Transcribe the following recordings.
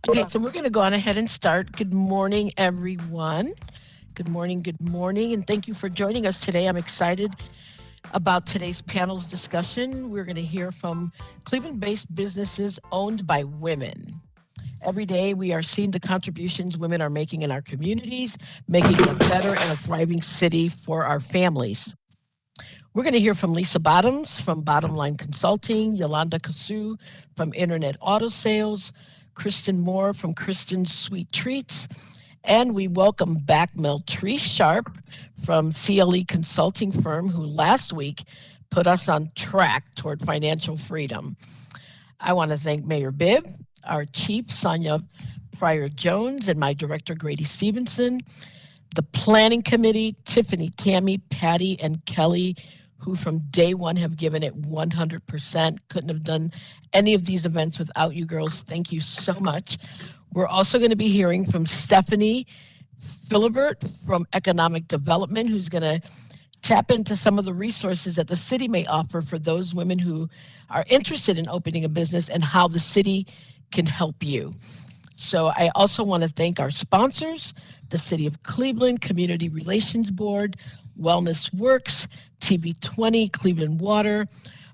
Okay, so we're going to go on ahead and start. Good morning, everyone. Good morning, and thank you for joining us today. I'm excited about today's panel's discussion. We're going to hear from Cleveland based businesses owned by women. Every day, we are seeing the contributions women are making in our communities, making it a better and a thriving city for our families. We're going to hear from Lisa Bottoms from Bottom Line Consulting, Yolanda Kasu from Internet Auto Sales, Kristen Moore from Kristen's Sweet Treats, and we welcome back Meltrice Sharp from CLE Consulting Firm, who last week put us on track toward financial freedom. I want to thank Mayor Bibb, our chief, Sonia Pryor Jones, and my director, Grady Stevenson, the planning committee, Tiffany, Tammy, Patty, and Kelly, who from day one have given it 100%. Couldn't have done any of these events without you girls. Thank you so much. We're also going to be hearing from Stephanie Philibert from Economic Development, who's going to tap into some of the resources that the city may offer for those women who are interested in opening a business and how the city can help you. So I also want to thank our sponsors, the City of Cleveland Community Relations Board, Wellness Works, TB20, Cleveland Water,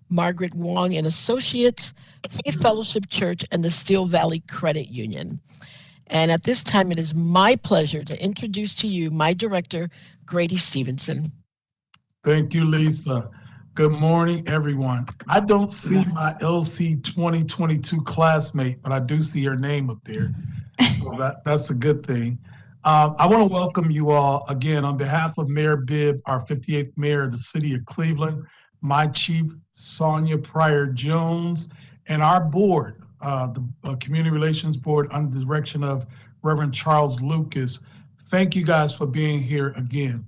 Margaret Wong and Associates, Faith Fellowship Church, and the Steel Valley Credit Union. And at this time, it is my pleasure to introduce to you my director, Grady Stevenson. Thank you, Lisa. Good morning, everyone. I don't see my LC 2022 classmate, but I do see her name up there. So that's a good thing. I want to welcome you all again on behalf of Mayor Bibb, our 58th mayor of the city of Cleveland, my chief, Sonia Pryor Jones, and our board, the Community Relations Board under the direction of Reverend Charles Lucas. Thank you guys for being here again.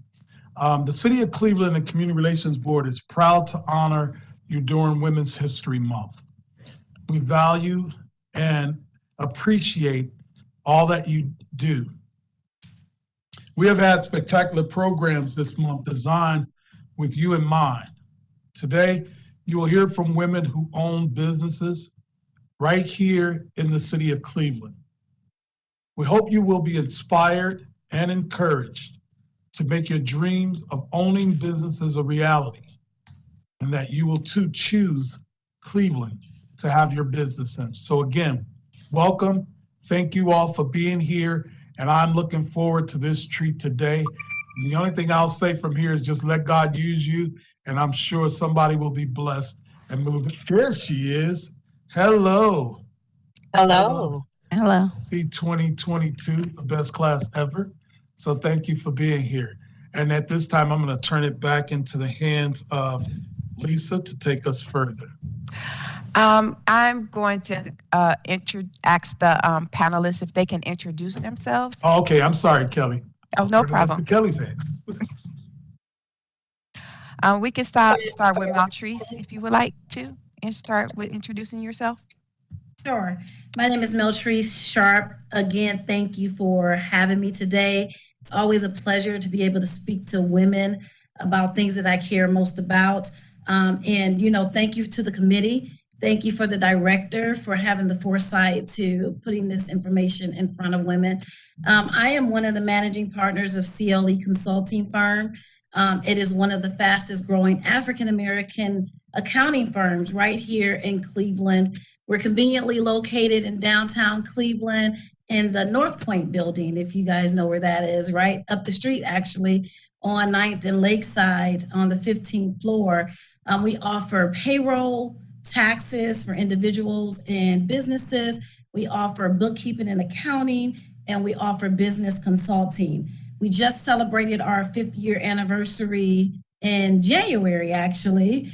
The City of Cleveland and Community Relations Board is proud to honor you during Women's History Month. We value and appreciate all that you do. We have had spectacular programs this month designed with you in mind. Today, you will hear from women who own businesses right here in the City of Cleveland. We hope you will be inspired and encouraged to make your dreams of owning businesses a reality, and that you will too choose Cleveland to have your business in. So again, welcome. Thank you all for being here, and I'm looking forward to this treat today. The only thing I'll say from here is just let God use you, and I'm sure somebody will be blessed and moved. There she is. Hello. Hello. Hello. See 2022, the best class ever. So thank you for being here. And at this time, I'm going to turn it back into the hands of Lisa to take us further. I'm going to ask the panelists if they can introduce themselves. Oh, okay, I'm sorry, Kelly. Oh, no problem. To Kelly's hands. We can start with Maltrice if you would like to, and start with introducing yourself. Sure. My name is Meltrice Sharp. Again, thank you for having me today. It's always a pleasure to be able to speak to women about things that I care most about. Thank you to the committee. Thank you for the director for having the foresight to putting this information in front of women. I am one of the managing partners of CLE Consulting Firm. It is one of the fastest growing African-American accounting firms right here in Cleveland. We're conveniently located in downtown Cleveland in the North Point building, if you guys know where that is, right up the street, actually, on 9th and Lakeside on the 15th floor. We offer payroll, taxes for individuals and businesses. We offer bookkeeping and accounting, and we offer business consulting. We just celebrated our 5th year anniversary in January, actually.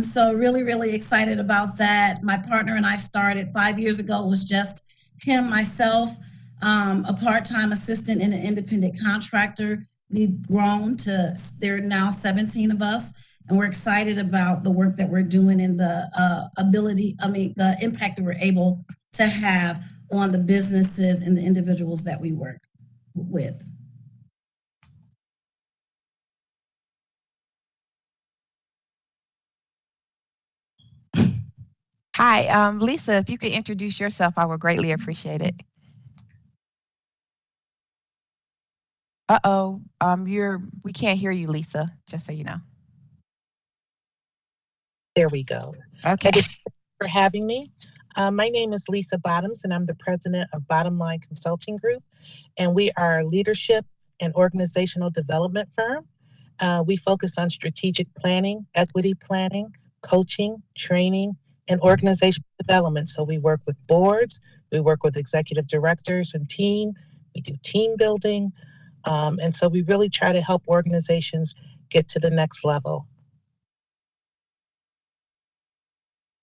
So really, really excited about that. My partner and I started 5 years ago. It was just him, myself, a part-time assistant and an independent contractor. We've grown to, there are now 17 of us, and we're excited about the work that we're doing and the the impact that we're able to have on the businesses and the individuals that we work with. Hi, Lisa, if you could introduce yourself, I would greatly appreciate it. Uh-oh. We can't hear you, Lisa, just so you know. There we go. Okay. Thank you for having me. My name is Lisa Bottoms, and I'm the president of Bottom Line Consulting Group, and we are a leadership and organizational development firm. We focus on strategic planning, equity planning, coaching, training, and organizational development. So we work with boards, we work with executive directors and team, we do team building, and so we really try to help organizations get to the next level.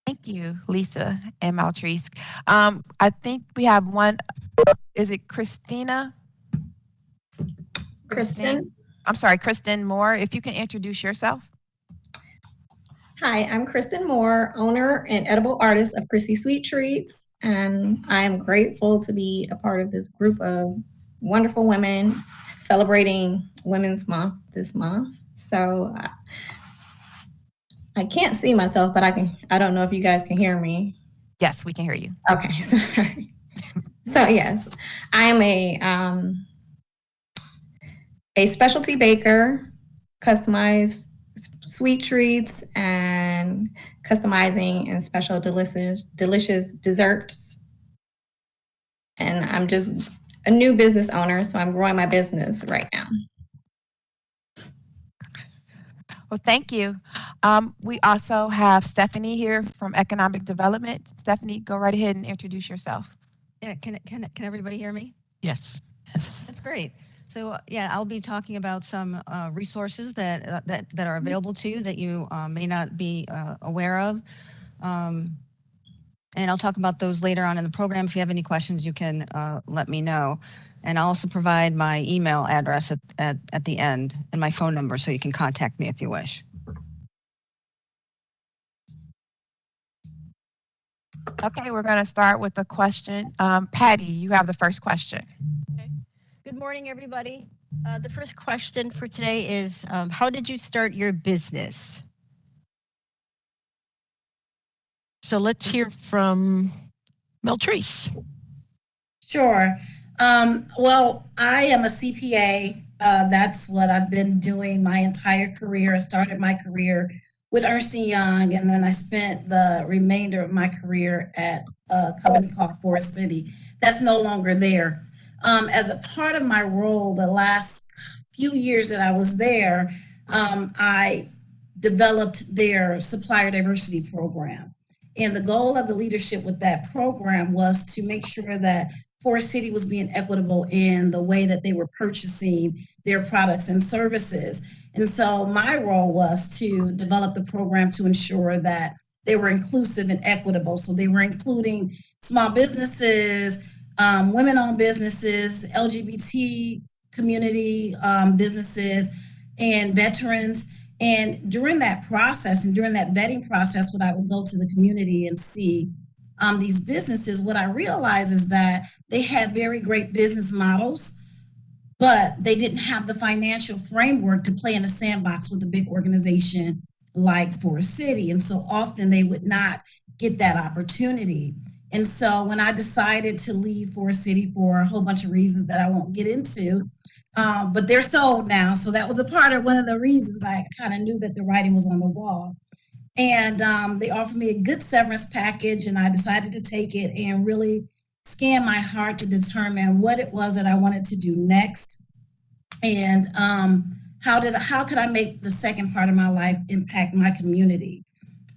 Thank you, Lisa and Maltrice. I think we have one. Is it Christina? Kristen. I'm sorry, Kristen Moore. If you can introduce yourself. Hi, I'm Kristen Moore, owner and edible artist of Chrissy Sweet Treats, and I am grateful to be a part of this group of wonderful women celebrating Women's Month this month. So I can't see myself, but I don't know if you guys can hear me. Yes, we can hear you. Okay, sorry. So yes, I am a specialty baker, customized sweet treats and customizing and special delicious desserts. And I'm just a new business owner, so I'm growing my business right now. Well, thank you. We also have Stephanie here from Economic Development. Stephanie, go right ahead and introduce yourself. Yeah, can everybody hear me? Yes. Yes. That's great. So yeah, I'll be talking about some resources that are available to you that you may not be aware of, and I'll talk about those later on in the program. If you have any questions, you can let me know, and I'll also provide my email address at the end and my phone number, so you can contact me if you wish. Okay, we're going to start with the question. Patty, you have the first question. Okay. Good morning, everybody. The first question for today is, how did you start your business? So let's hear from Meltrice. Sure. Well, I am a CPA. That's what I've been doing my entire career. I started my career with Ernst & Young, and then I spent the remainder of my career at a company called Forest City. That's no longer there. As a part of my role, the last few years that I was there, I developed their supplier diversity program. And the goal of the leadership with that program was to make sure that Forest City was being equitable in the way that they were purchasing their products and services. And so my role was to develop the program to ensure that they were inclusive and equitable. So they were including small businesses, women-owned businesses, LGBT community businesses, and veterans. And during that process and during that vetting process, when I would go to the community and see these businesses, what I realized is that they had very great business models, but they didn't have the financial framework to play in a sandbox with a big organization like Forest City. And so often they would not get that opportunity. And so when I decided to leave Forest City for a whole bunch of reasons that I won't get into, but they're sold now. So that was a part of one of the reasons I kind of knew that the writing was on the wall. And they offered me a good severance package, and I decided to take it and really scan my heart to determine what it was that I wanted to do next, and how could I make the second part of my life impact my community.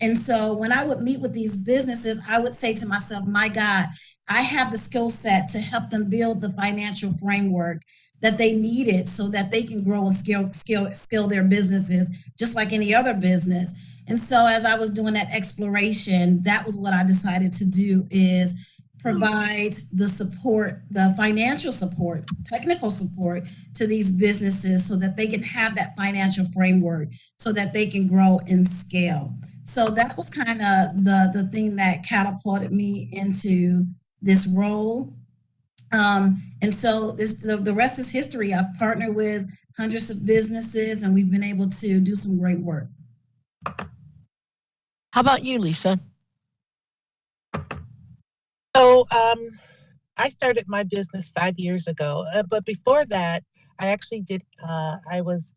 And so when I would meet with these businesses, I would say to myself, my God, I have the skill set to help them build the financial framework that they needed so that they can grow and scale their businesses just like any other business. And so as I was doing that exploration, that was what I decided to do, is provide the support, the financial support, technical support to these businesses so that they can have that financial framework so that they can grow and scale. So that was kind of the thing that catapulted me into this role. And so the rest is history. I've partnered with hundreds of businesses, and we've been able to do some great work. How about you, Lisa? So I started my business 5 years ago, but before that, I actually did, I was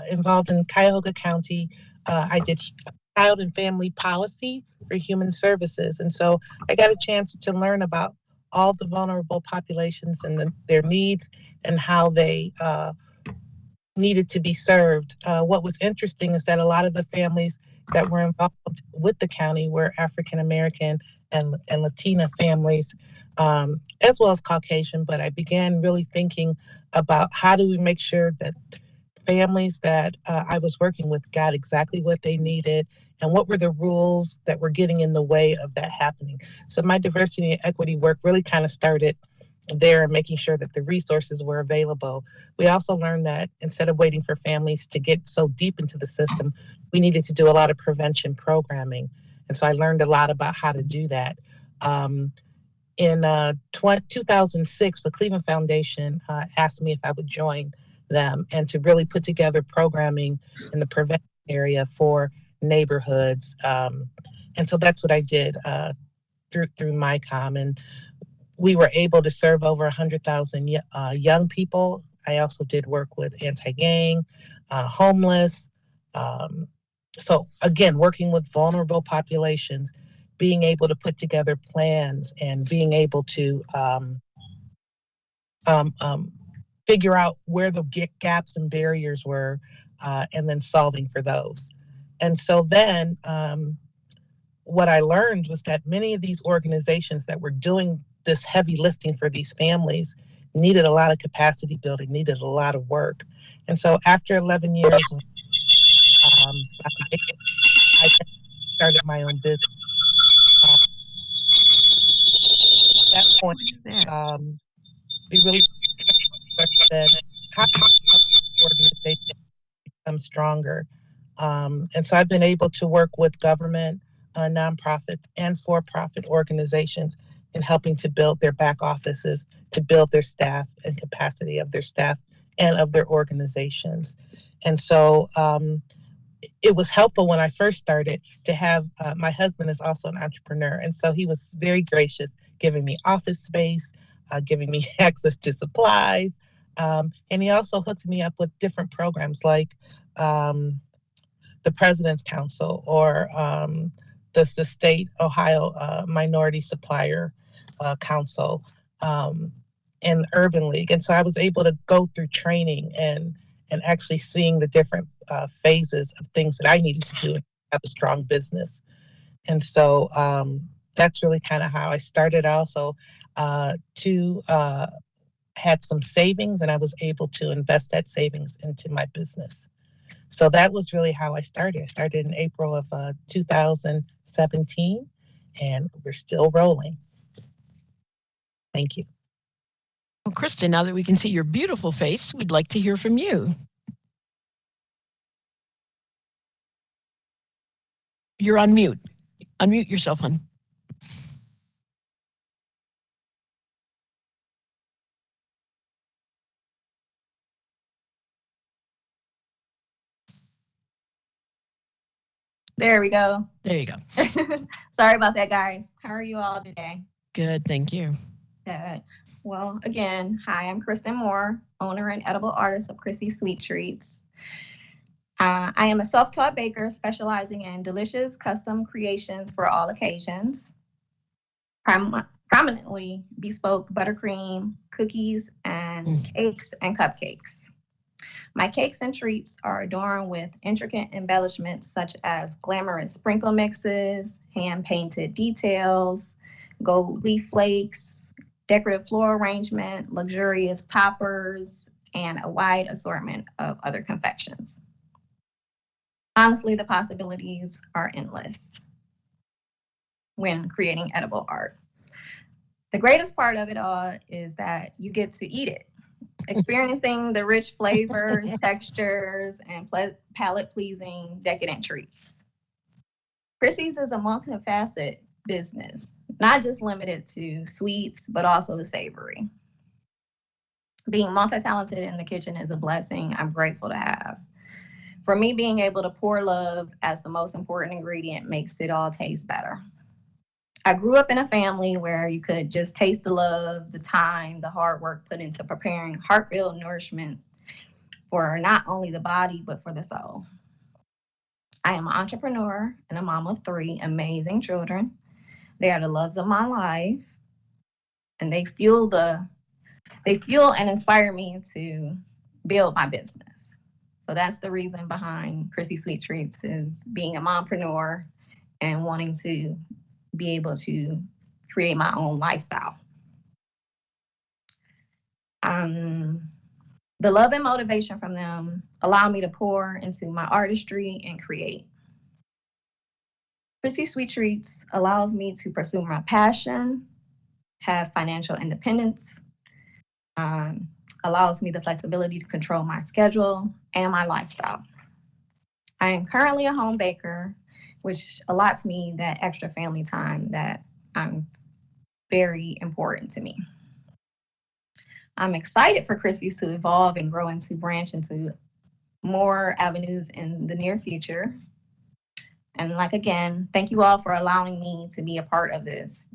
involved in Cuyahoga County. I did child and family policy for human services. And so I got a chance to learn about all the vulnerable populations and their needs and how they needed to be served. What was interesting is that a lot of the families that were involved with the county were African American and Latina families, as well as Caucasian. But I began really thinking about how do we make sure that families that I was working with got exactly what they needed and what were the rules that were getting in the way of that happening. So my diversity and equity work really kind of started there and making sure that the resources were available. We also learned that instead of waiting for families to get so deep into the system, we needed to do a lot of prevention programming. And so I learned a lot about how to do that. In 2006, the Cleveland Foundation asked me if I would join them and to really put together programming in the prevention area for neighborhoods. And so that's what I did through MyCom. And we were able to serve over 100,000 young people. I also did work with anti-gang, homeless. So again, working with vulnerable populations, being able to put together plans and being able to figure out where the gaps and barriers were, and then solving for those. And so then what I learned was that many of these organizations that were doing this heavy lifting for these families needed a lot of capacity building, needed a lot of work. And so after 11 years, I started my own business. At that point, we really said, how can we help organizations become stronger? And so I've been able to work with government, nonprofits, and for-profit organizations in helping to build their back offices, to build their staff and capacity of their staff and of their organizations. And so it was helpful when I first started to have, my husband is also an entrepreneur. And so he was very gracious, giving me office space, giving me access to supplies. And he also hooked me up with different programs like the President's Council or the state Ohio Minority Supplier Council and the Urban League. And so I was able to go through training and actually seeing the different phases of things that I needed to do to have a strong business. And so that's really kind of how I started. Also, had some savings, and I was able to invest that savings into my business. So that was really how I started. I started in April of 2017, and we're still rolling. Thank you. Well, Kristen, now that we can see your beautiful face, we'd like to hear from you. You're on mute. Unmute yourself, hon. There we go. There you go. Sorry about that, guys. How are you all today? Good, thank you. Good. Well, again, hi, I'm Kristen Moore, owner and edible artist of Chrissy's Sweet Treats. I am a self-taught baker specializing in delicious custom creations for all occasions, prominently bespoke buttercream, cookies, and cakes and cupcakes. My cakes and treats are adorned with intricate embellishments such as glamorous sprinkle mixes, hand-painted details, gold leaf flakes, decorative floral arrangement, luxurious toppers, and a wide assortment of other confections. Honestly, the possibilities are endless when creating edible art. The greatest part of it all is that you get to eat it, experiencing the rich flavors, textures, and palate-pleasing decadent treats. Chrissy's is a multifaceted business, not just limited to sweets, but also the savory. Being multi-talented in the kitchen is a blessing I'm grateful to have. For me, being able to pour love as the most important ingredient makes it all taste better. I grew up in a family where you could just taste the love, the time, the hard work put into preparing heartfelt nourishment for not only the body, but for the soul. I am an entrepreneur and a mom of 3 amazing children. They are the loves of my life, and they fuel and inspire me to build my business. So that's the reason behind Chrissy Sweet Treats, is being a mompreneur and wanting to be able to create my own lifestyle. The love and motivation from them allow me to pour into my artistry and create. Chrissy Sweet Treats allows me to pursue my passion, have financial independence, allows me the flexibility to control my schedule and my lifestyle. I am currently a home baker, which allots me that extra family time that very important to me. I'm excited for Chrissy's to evolve and grow into branch into more avenues in the near future. And again, thank you all for allowing me to be a part of this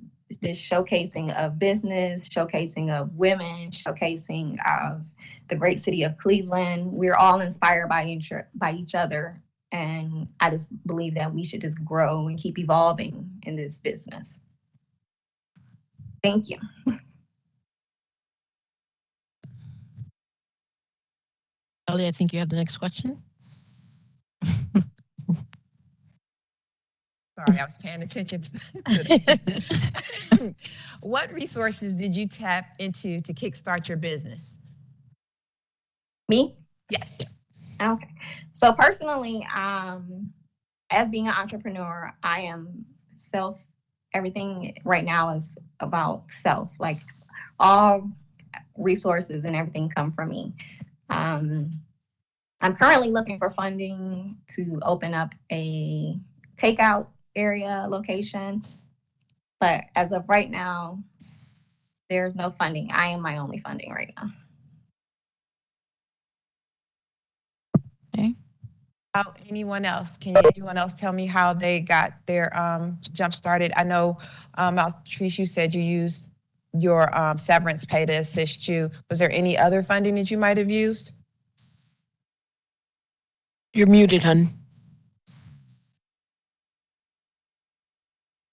showcasing of business, showcasing of women, showcasing of the great city of Cleveland. We're all inspired by each other. And I just believe that we should just grow and keep evolving in this business. Thank you. Ellie, I think you have the next question. Sorry, I was paying attention What resources did you tap into to kickstart your business? Me? Yes. Okay. So personally, as being an entrepreneur, I am everything right now is about self. Like all resources and everything come from me. I'm currently looking for funding to open up a takeout area location. But as of right now, there's no funding. I am my only funding right now. Okay. How anyone else? Can anyone else tell me how they got their jump started? I know, Altrice, you said you used your severance pay to assist you. Was there any other funding that you might have used? You're muted, hun.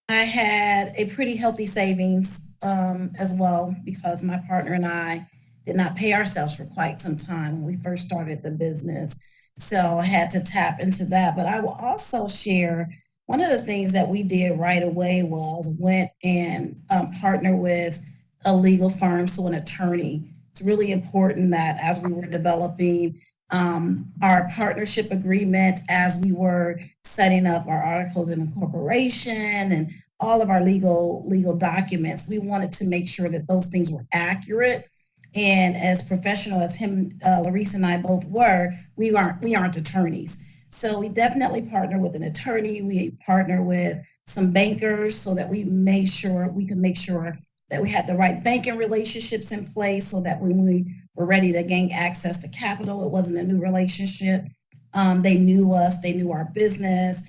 I had a pretty healthy savings as well, because my partner and I did not pay ourselves for quite some time when we first started the business. So I had to tap into that. But I will also share one of the things that we did right away was went and partner with a legal firm, so an attorney. It's really important that as we were developing our partnership agreement, as we were setting up our articles of incorporation and all of our legal documents, we wanted to make sure that those things were accurate. And as professional as him, Larissa and I both were, we aren't attorneys. So we definitely partner with an attorney. We partner with some bankers so that we could make sure that we had the right banking relationships in place, so that when we were ready to gain access to capital, it wasn't a new relationship. They knew us, they knew our business.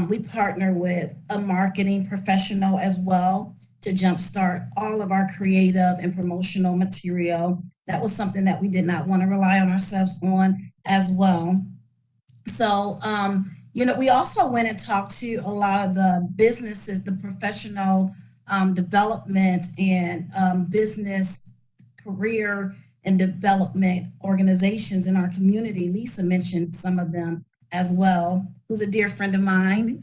We partner with a marketing professional as well to jumpstart all of our creative and promotional material. That was something that we did not want to rely on ourselves on as well. So, we also went and talked to a lot of the businesses, the professional development and business career and development organizations in our community. Lisa mentioned some of them as well, who's a dear friend of mine.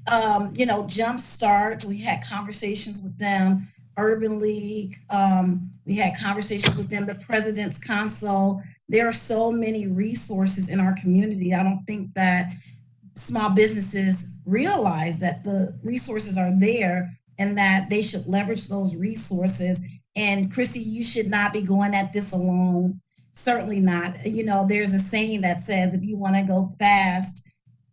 Jumpstart, we had conversations with them. Urban League, we had conversations with them, the President's Council. There are so many resources in our community. I don't think that small businesses realize that the resources are there and that they should leverage those resources. And Chrissy, you should not be going at this alone. Certainly not. There's a saying that says, if you want to go fast,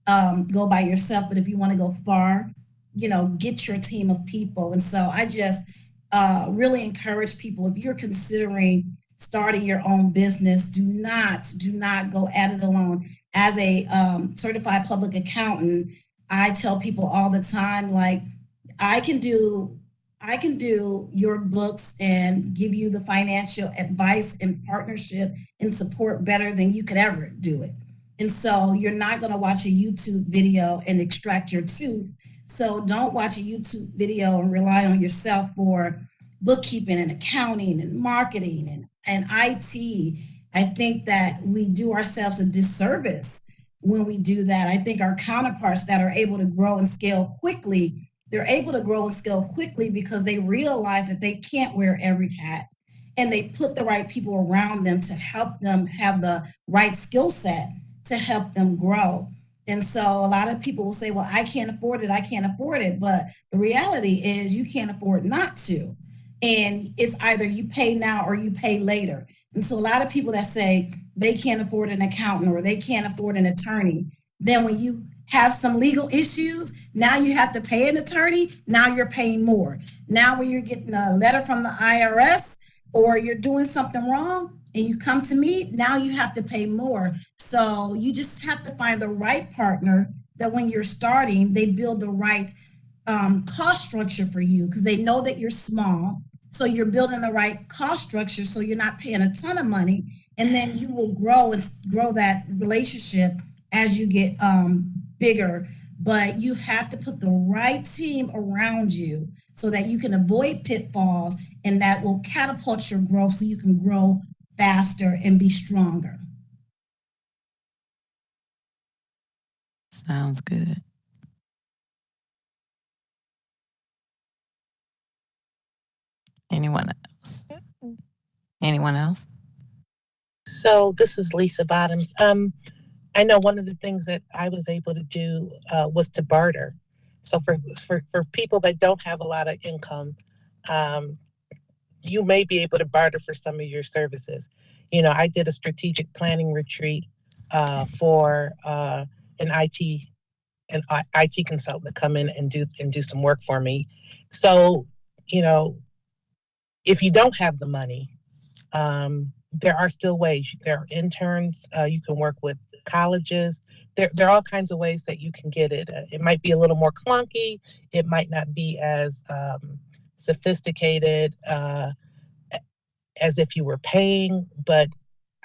go by yourself. But if you want to go far, get your team of people. And so I just really encourage people, if you're considering starting your own business, do not go at it alone. As a certified public accountant, I tell people all the time, like, I can do I can do your books and give you the financial advice and partnership and support better than you could ever do it. And so you're not going to watch a YouTube video and extract your tooth. So don't watch a YouTube video and rely on yourself for bookkeeping and accounting and marketing and IT. I think that we do ourselves a disservice when we do that. I think our counterparts that are able to grow and scale quickly, they're able to grow and scale quickly because they realize that they can't wear every hat, and they put the right people around them to help them have the right skill set to help them grow. And so a lot of people will say, well, I can't afford it. I can't afford it. But the reality is you can't afford not to. And it's either you pay now or you pay later. And so a lot of people that say they can't afford an accountant or they can't afford an attorney, then when you have some legal issues, now you have to pay an attorney, now you're paying more. Now when you're getting a letter from the IRS or you're doing something wrong and you come to me, now you have to pay more. So you just have to find the right partner that when you're starting, they build the right cost structure for you because they know that you're small. So you're building the right cost structure so you're not paying a ton of money. And then you will grow and grow that relationship as you get bigger. But you have to put the right team around you so that you can avoid pitfalls and that will catapult your growth so you can grow faster and be stronger. Sounds good. Anyone else? Anyone else? So this is Lisa Bottoms. I know one of the things that I was able to do was to barter. So for people that don't have a lot of income, you may be able to barter for some of your services. You know, I did a strategic planning retreat for an IT consultant to come in and do some work for me. So, you know, if you don't have the money, there are still ways. There are interns. You can work with colleges. There are all kinds of ways that you can get it. It might be a little more clunky. It might not be as sophisticated as if you were paying, but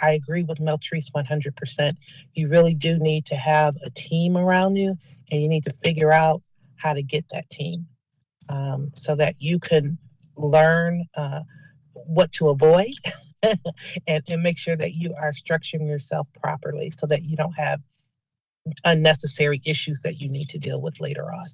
I agree with Meltrice 100%. You really do need to have a team around you, and you need to figure out how to get that team so that you can learn what to avoid and make sure that you are structuring yourself properly so that you don't have unnecessary issues that you need to deal with later on.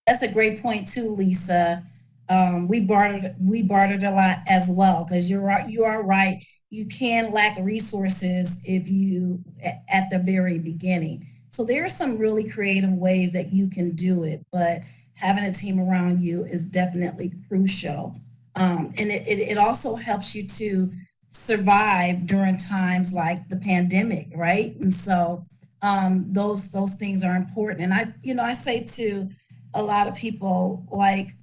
That's a great point too, Lisa. We bartered a lot as well because you're right. You are right. You can lack resources if you at the very beginning. So there are some really creative ways that you can do it, but having a team around you is definitely crucial. And it also helps you to survive during times like the pandemic, right? And so those things are important. And I say to a lot of people, like,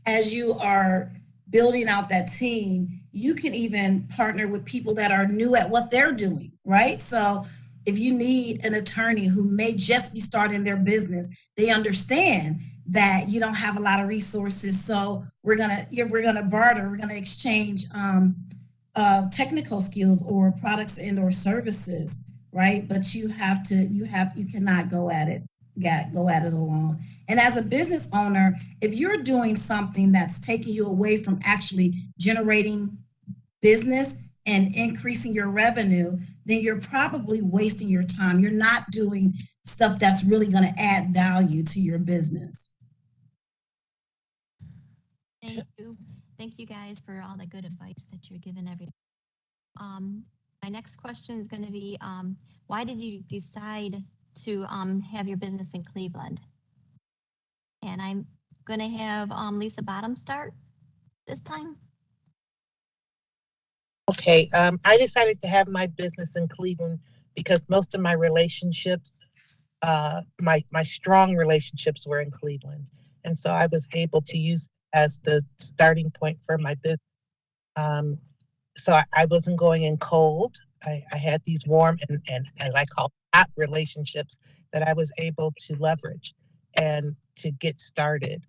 as you are building out that team, you can even partner with people that are new at what they're doing, right? So if you need an attorney who may just be starting their business, they understand that you don't have a lot of resources. So we're gonna barter, we're gonna exchange technical skills or products and or services, right? But you cannot go at it alone. And as a business owner, if you're doing something that's taking you away from actually generating business and increasing your revenue, then you're probably wasting your time. You're not doing stuff that's really going to add value to your business. Thank you. Thank you guys for all the good advice that you're giving everyone. My next question is going to be, why did you decide to have your business in Cleveland? And I'm going to have Lisa Bottom start this time. Okay, I decided to have my business in Cleveland because most of my relationships, my strong relationships were in Cleveland. And so I was able to use as the starting point for my business. So I wasn't going in cold. I had these warm and as I call hot relationships that I was able to leverage. and to get started.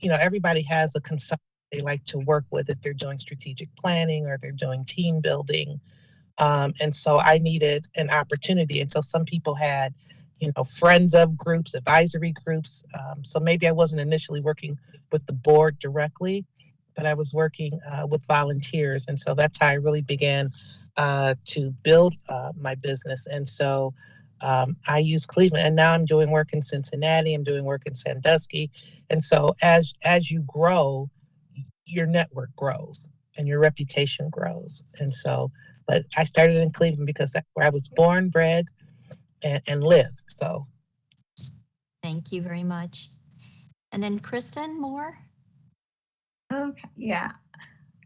Everybody has a consultant they like to work with if they're doing strategic planning or they're doing team building. And so I needed an opportunity. And so some people had, friends of groups, advisory groups. So maybe I wasn't initially working with the board directly, but I was working with volunteers. And so that's how I really began to build my business. And so I use Cleveland, and now I'm doing work in Cincinnati. I'm doing work in Sandusky. And so as you grow, your network grows and your reputation grows. And so, but I started in Cleveland because that's where I was born, bred, and live. So Thank you very much. And then Kristen Moore. Okay, yeah.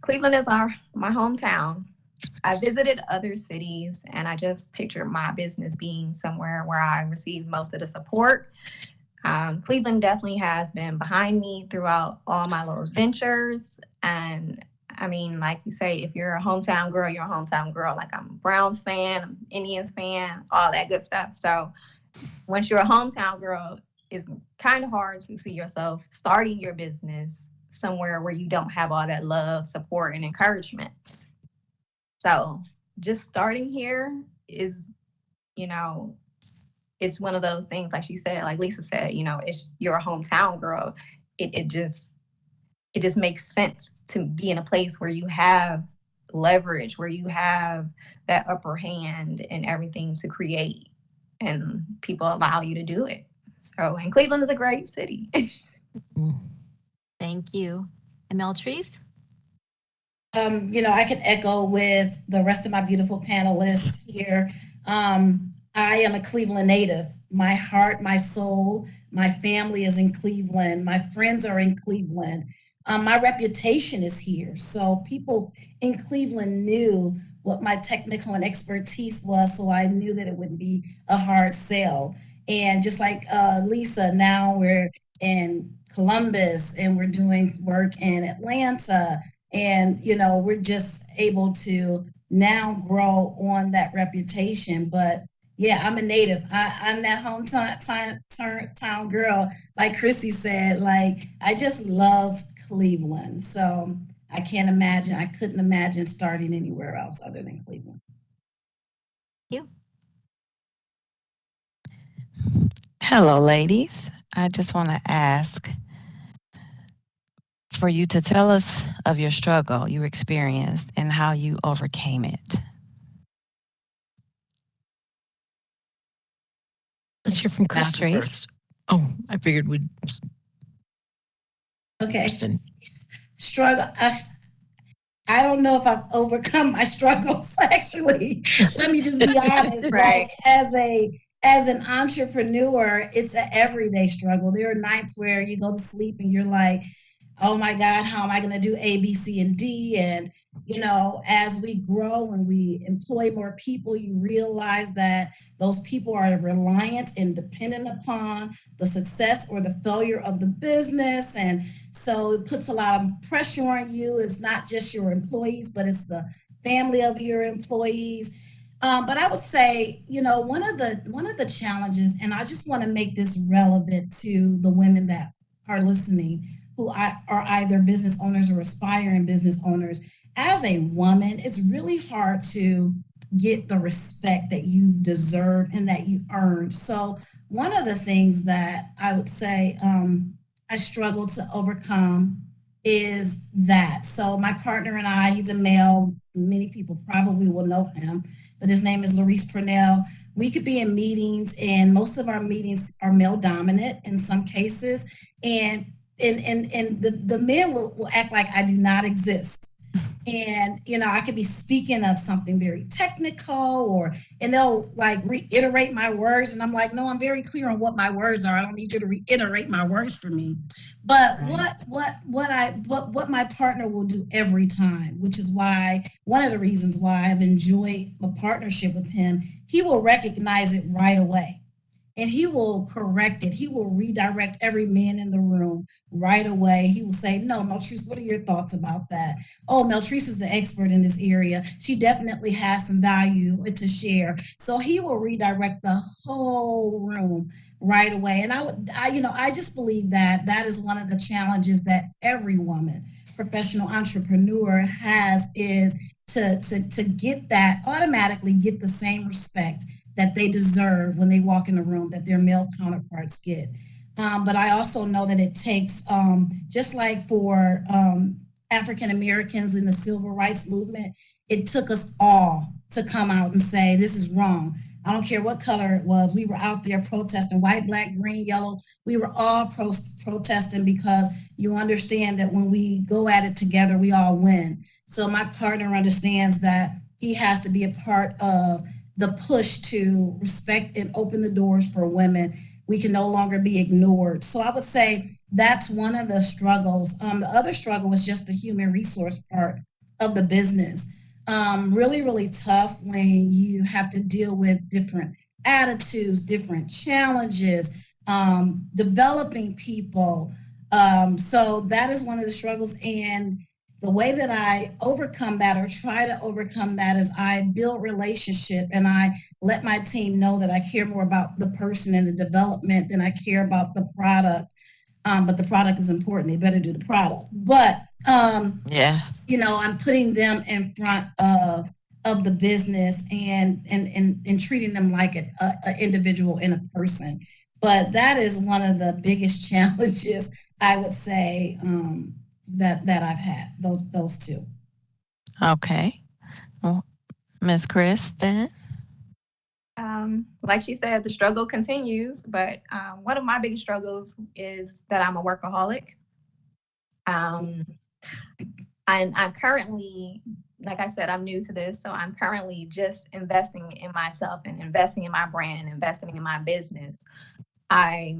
Cleveland is my hometown. I visited other cities and I just pictured my business being somewhere where I received most of the support. Cleveland definitely has been behind me throughout all my little ventures. And I mean, like you say, if you're a hometown girl, you're a hometown girl. Like I'm a Browns fan, I'm an Indians fan, all that good stuff. So once you're a hometown girl, it's kind of hard to see yourself starting your business somewhere where you don't have all that love, support, and encouragement. So just starting here is, it's one of those things, like she said, like Lisa said, it's you're a hometown girl. It just makes sense to be in a place where you have leverage, where you have that upper hand and everything to create, and people allow you to do it. So, and Cleveland is a great city. Thank you. And Meltrice? I can echo with the rest of my beautiful panelists here. I am a Cleveland native. My heart, my soul, my family is in Cleveland. My friends are in Cleveland. My reputation is here. So people in Cleveland knew what my technical and expertise was, so I knew that it wouldn't be a hard sell. And just like Lisa, now we're in Columbus and we're doing work in Atlanta. And, we're just able to now grow on that reputation. But yeah, I'm a native. I'm that hometown girl. Like Chrissy said, like, I just love Cleveland. So I couldn't imagine starting anywhere else other than Cleveland. You. Hello, ladies. I just want to ask for you to tell us of your struggle you experienced and how you overcame it. Let's hear from Kristen Patrice. first. Oh, I figured we'd. Okay. Kristen. Struggle. I don't know if I've overcome my struggles, actually. Let me just be honest. Right. Like, as an entrepreneur, it's an everyday struggle. There are nights where you go to sleep and you're like, oh my God, how am I going to do A, B, C, and D? And, as we grow and we employ more people, you realize that those people are reliant and dependent upon the success or the failure of the business. And so it puts a lot of pressure on you. It's not just your employees, but it's the family of your employees. But I would say, one of the challenges, and I just want to make this relevant to the women that are listening, who are either business owners or aspiring business owners. As a woman, it's really hard to get the respect that you deserve and that you earned. So one of the things that I would say I struggle to overcome is that. So my partner and I, he's a male. Many people probably will know him, but his name is Laurice Purnell. We could be in meetings, and most of our meetings are male dominant in some cases, and the men will act like I do not exist. And I could be speaking of something very technical, and they'll like reiterate my words, and I'm like, no, I'm very clear on what my words are. I don't need you to reiterate my words for me. But what my partner will do every time, which is why one of the reasons why I've enjoyed a partnership with him, he will recognize it right away. and he will correct it. He will redirect every man in the room right away. He will say, no, Meltrice, what are your thoughts about that? Oh, Meltrice is the expert in this area. She definitely has some value to share. So he will redirect the whole room right away. And I just believe that that is one of the challenges that every woman, professional entrepreneur has, is to get that, automatically get the same respect that they deserve when they walk in the room that their male counterparts get. But I also know that it takes, just like for African Americans in the civil rights movement, it took us all to come out and say, this is wrong. I don't care what color it was. We were out there protesting, white, black, green, yellow. We were all protesting, because you understand that when we go at it together, we all win. So my partner understands that he has to be a part of the push to respect and open the doors for women. We can no longer be ignored. So I would say that's one of the struggles. The other struggle was just the human resource part of the business. Really, really tough when you have to deal with different attitudes, different challenges, developing people. So that is one of the struggles. And the way that I overcome that, or try to overcome that, is I build relationship, and I let my team know that I care more about the person and the development than I care about the product. But the product is important. They better do the product. But Yeah. I'm putting them in front of the business, and treating them like an individual and a person. But that is one of the biggest challenges, I would say, that I've had, those two. Okay. Well, Miss Kristen. Like she said, the struggle continues, but one of my biggest struggles is that I'm a workaholic. I'm currently, like I said, I'm new to this, so I'm currently just investing in myself and investing in my brand and investing in my business. I've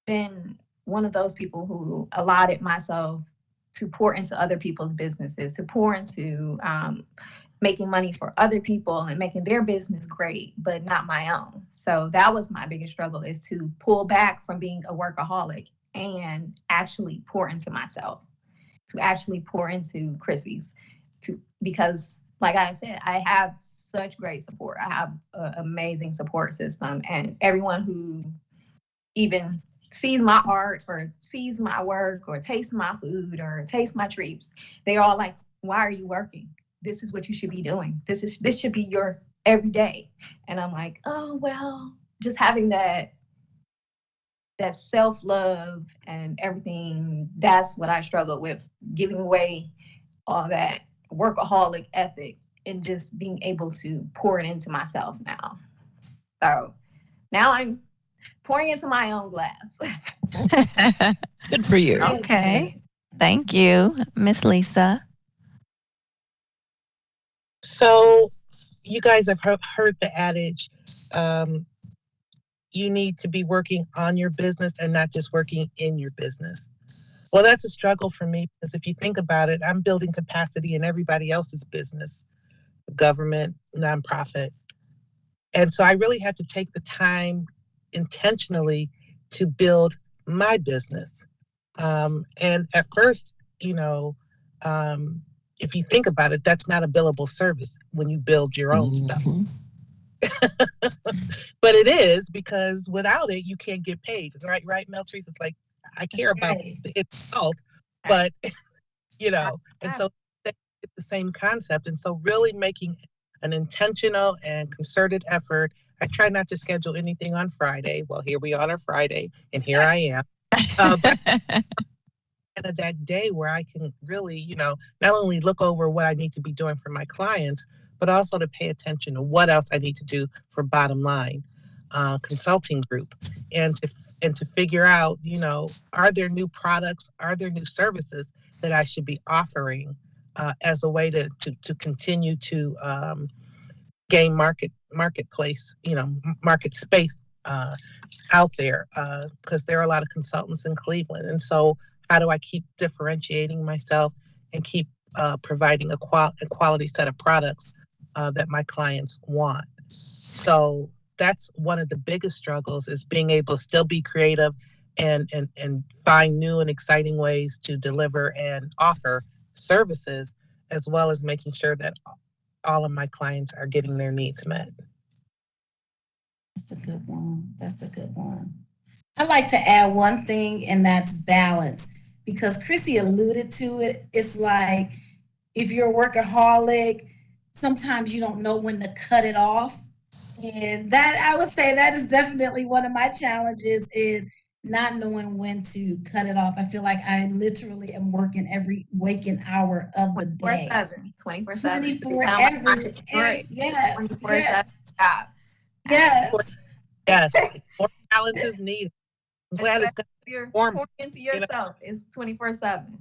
been one of those people who allotted myself to pour into other people's businesses, to pour into making money for other people and making their business great, but not my own. So that was my biggest struggle, is to pull back from being a workaholic and actually pour into myself, to actually pour into Chrissy's, because like I said, I have such great support. I have an amazing support system, and everyone who even sees my art or sees my work or tastes my food or tastes my treats, they're all like, why are you working? This is what you should be doing. This should be your everyday. And I'm like, oh, well, just having that self-love and everything, that's what I struggle with, giving away all that workaholic ethic and just being able to pour it into myself now. So now I'm pouring into my own glass. Good for you. Okay. Thank you, Miss Lisa. So, you guys have heard the adage, you need to be working on your business and not just working in your business. Well, that's a struggle for me, because if you think about it, I'm building capacity in everybody else's business, government, nonprofit. And so I really have to take the time intentionally to build my business. And at first, if you think about it, that's not a billable service when you build your own stuff. But it is, because without it, you can't get paid. Right, Meltrice? It's like, I care about the end result, but, and so it's the same concept. And so really making an intentional and concerted effort. I try not to schedule anything on Friday. Well, here we are on a Friday, and here I am. But of that day where I can really, not only look over what I need to be doing for my clients, but also to pay attention to what else I need to do for Bottom Line Consulting Group, and to figure out, are there new products, are there new services that I should be offering as a way to continue to gain marketplace, market space out there, because there are a lot of consultants in Cleveland. And so how do I keep differentiating myself and keep providing a quality set of products that my clients want? So that's one of the biggest struggles, is being able to still be creative and find new and exciting ways to deliver and offer services, as well as making sure that all of my clients are getting their needs met. That's a good one. That's a good one. I'd like to add one thing, and that's balance. Because Chrissy alluded to it. It's like if you're a workaholic, sometimes you don't know when to cut it off. And that, I would say, that is definitely one of my challenges, is not knowing when to cut it off. I feel like I literally am working every waking hour of the day. 24/7. 24 every yes, 24/7 yes, job. yes. Yes, more balance is needed. I'm glad it's going If you're to form. pouring into yourself, it's 24/7.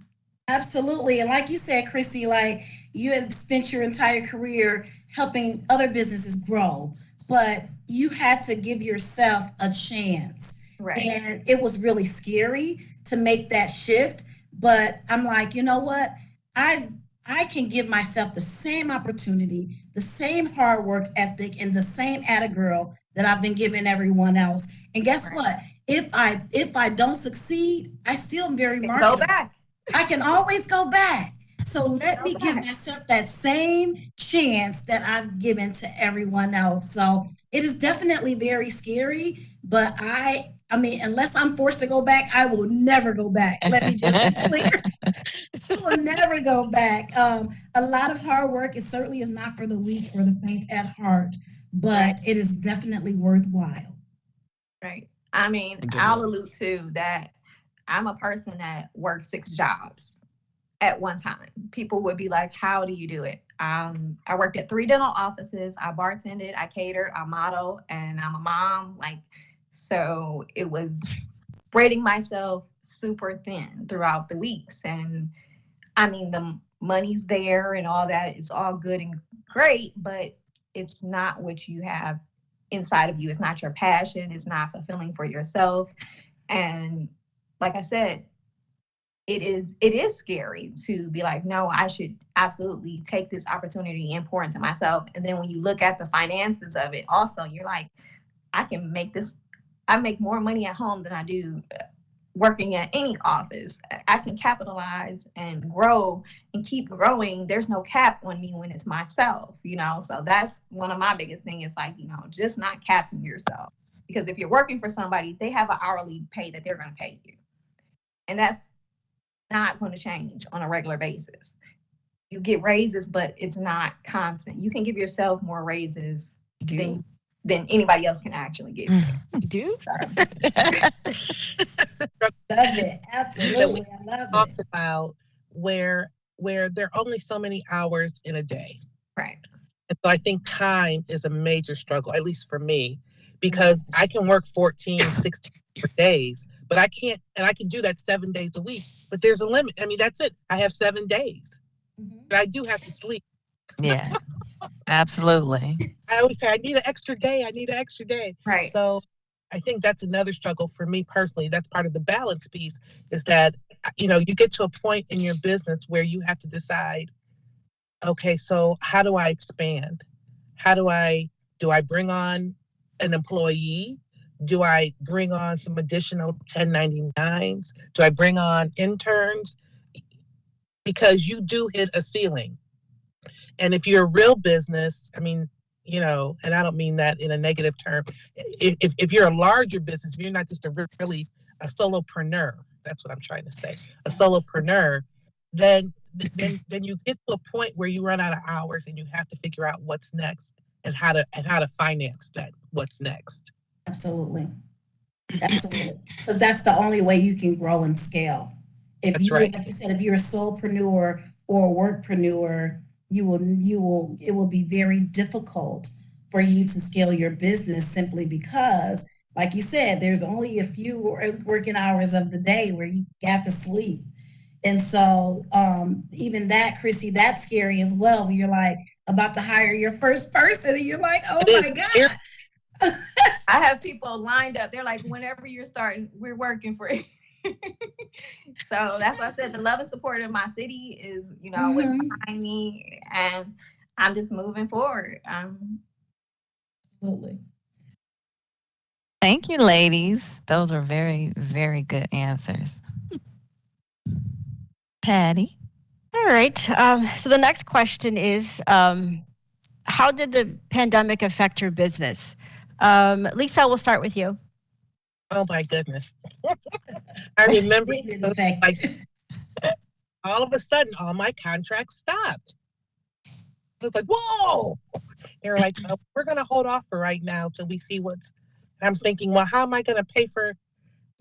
Absolutely. And like you said, Chrissy, like you had spent your entire career helping other businesses grow, but you had to give yourself a chance. Right. And it was really scary to make that shift. But I'm like, you know what? I can give myself the same opportunity, the same hard work ethic, and the same atta girl that I've been giving everyone else. And guess Right. what? If I don't succeed, I still am very Go marketable. back. I can always go back. So let Go me give back. myself that same chance that I've given to everyone else. So it is definitely very scary, but I mean, unless I'm forced to go back, I will never go back. Let me just be clear. I will never go back. A lot of hard work, it certainly is not for the weak or the faint at heart, but it is definitely worthwhile. Right. I mean, I'll allude to that. I'm a person that works 6 jobs at one time. People would be like, how do you do it? I worked at 3 dental offices. I bartended, I catered, I model, and I'm a mom. Like, so it was spreading myself super thin throughout the weeks. And I mean, the money's there and all that. It's all good and great, but it's not what you have inside of you. It's not your passion. It's not fulfilling for yourself. And like I said, it is scary to be like, no, I should absolutely take this opportunity and pour into myself. And then when you look at the finances of it, also, you're like, I make more money at home than I do working at any office. I can capitalize and grow and keep growing. There's no cap on me when it's myself, So that's one of my biggest things, is like, just not capping yourself. Because if you're working for somebody, they have an hourly pay that they're going to pay you. And that's not going to change on a regular basis. You get raises, but it's not constant. You can give yourself more raises than anybody else can actually give you. You do? Love it. Absolutely. I love Talked it. about where there are only so many hours in a day. Right. And so I think time is a major struggle, at least for me, because I can work 14, 16 days, but I can't, and I can do that 7 days a week, but there's a limit. I mean, that's it. I have 7 days, but I do have to sleep. Yeah, absolutely. I always say, I need an extra day. I need an extra day. Right. So I think that's another struggle for me personally. That's part of the balance piece, is that, you get to a point in your business where you have to decide, okay, so how do I expand? Do I bring on an employee? Do I bring on some additional 1099s? Do I bring on interns? Because you do hit a ceiling. And if you're a real business, I mean, and I don't mean that in a negative term. If you're a larger business, if you're not just really a solopreneur, that's what I'm trying to say, a solopreneur, then you get to a point where you run out of hours and you have to figure out what's next and how to finance that. What's next? Absolutely. Absolutely. Because that's the only way you can grow and scale. If That's you, right. like you said, if you're a solopreneur or a workpreneur, it will be very difficult for you to scale your business, simply because, like you said, there's only a few working hours of the day where you have to sleep. And so even that, Chrissy, that's scary as well, when you're like about to hire your first person and you're like, oh my God. I have people lined up. They're like, whenever you're starting, we're working for you. So that's why I said the love and support of my city is, what's behind me, and I'm just moving forward. Absolutely. Thank you, ladies. Those are very, very good answers. Patty? All right. So the next question is, how did the pandemic affect your business? Lisa, we'll start with you. Oh my goodness. I remember Didn't it affect like all of a sudden all my contracts stopped. It was like, whoa. They were like, we're going to hold off for right now till we see what's. And I'm thinking, well, how am I going to pay for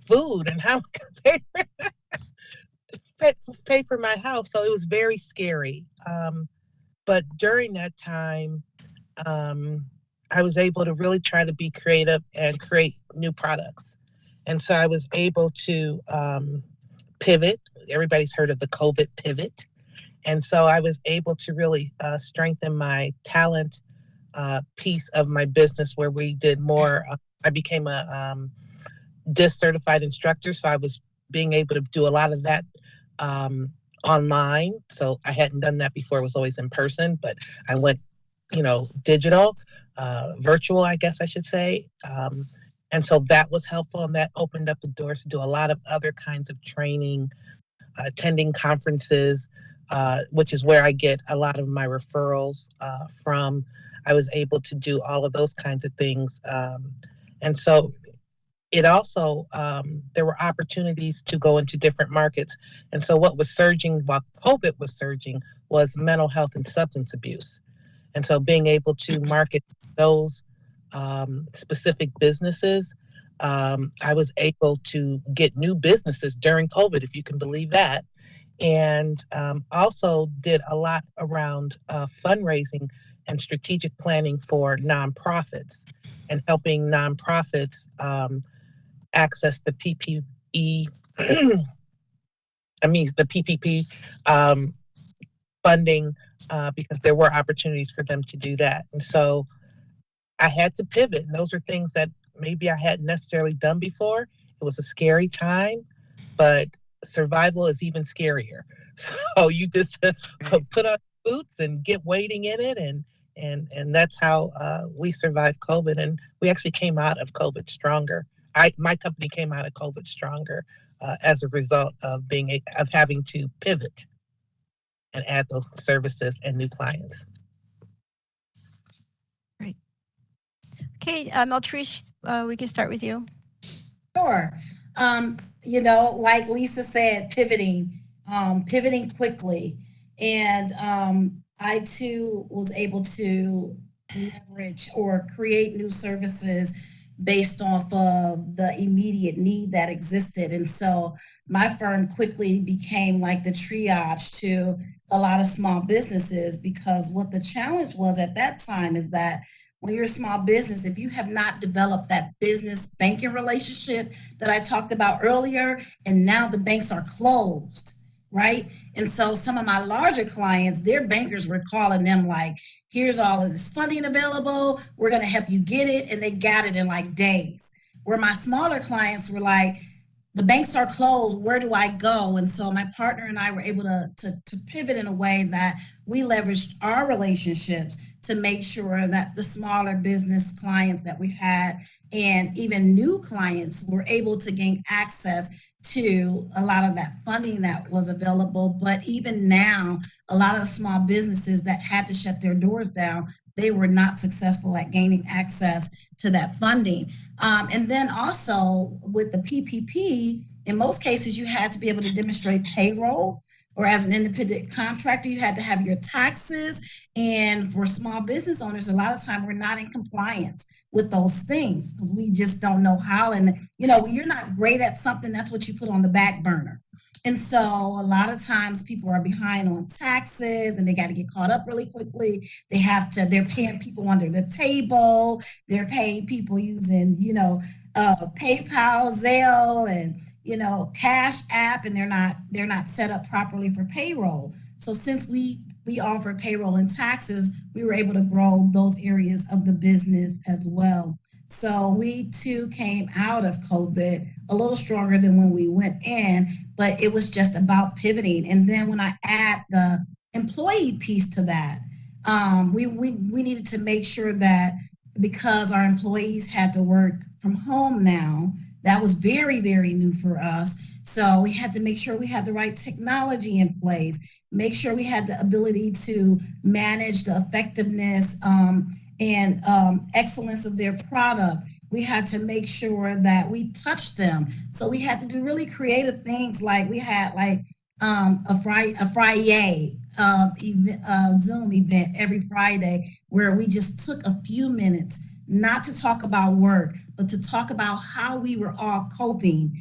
food and how am I going to pay for my house? So it was very scary. But during that time, I was able to really try to be creative and create new products. And so I was able to pivot. Everybody's heard of the COVID pivot. And so I was able to really strengthen my talent piece of my business where we did more. I became a DIS certified instructor. So I was being able to do a lot of that online. So I hadn't done that before. It was always in person, but I went, digital, virtual, I guess I should say. And so that was helpful. And that opened up the doors to do a lot of other kinds of training, attending conferences, which is where I get a lot of my referrals from. I was able to do all of those kinds of things. And so it also, there were opportunities to go into different markets. And so what was surging while COVID was surging was mental health and substance abuse. And so being able to market those specific businesses, I was able to get new businesses during COVID, if you can believe that. And also did a lot around fundraising and strategic planning for nonprofits and helping nonprofits access the PPE, the PPP funding because there were opportunities for them to do that. And so I had to pivot. And those were things that maybe I hadn't necessarily done before. It was a scary time, but survival is even scarier. So you just put on boots and get wading in it. And that's how we survived COVID. And we actually came out of COVID stronger. My company came out of COVID stronger as a result of having to pivot and add those services and new clients. Great. Okay, Meltrice, we can start with you. Sure. Like Lisa said, pivoting quickly. And I too was able to leverage or create new services based off of the immediate need that existed. And so my firm quickly became like the triage to a lot of small businesses, because what the challenge was at that time is that when you're a small business, if you have not developed that business banking relationship that I talked about earlier, and now the banks are closed, right? And so some of my larger clients, their bankers were calling them like, here's all of this funding available. We're going to help you get it. And they got it in like days. Where my smaller clients were like, the banks are closed. Where do I go? And so my partner and I were able to pivot in a way that we leveraged our relationships to make sure that the smaller business clients that we had and even new clients were able to gain access to a lot of that funding that was available. But even now, a lot of the small businesses that had to shut their doors down, they were not successful at gaining access to that funding. And then also with the PPP, in most cases, you had to be able to demonstrate payroll, or as an independent contractor, you had to have your taxes. And for small business owners, a lot of time we're not in compliance with those things because we just don't know how. And, when you're not great at something, that's what you put on the back burner. And so a lot of times people are behind on taxes and they got to get caught up really quickly. They're paying people under the table. They're paying people using, PayPal, Zelle, and, Cash App, and they're not set up properly for payroll. So since we offer payroll and taxes, we were able to grow those areas of the business as well. So we too came out of COVID a little stronger than when we went in, but it was just about pivoting. And then when I add the employee piece to that, we needed to make sure that because our employees had to work from home now. That was very, very new for us. So we had to make sure we had the right technology in place, make sure we had the ability to manage the effectiveness and excellence of their product. We had to make sure that we touched them. So we had to do really creative things, like we had like a Friday Zoom event every Friday where we just took a few minutes not to talk about work, but to talk about how we were all coping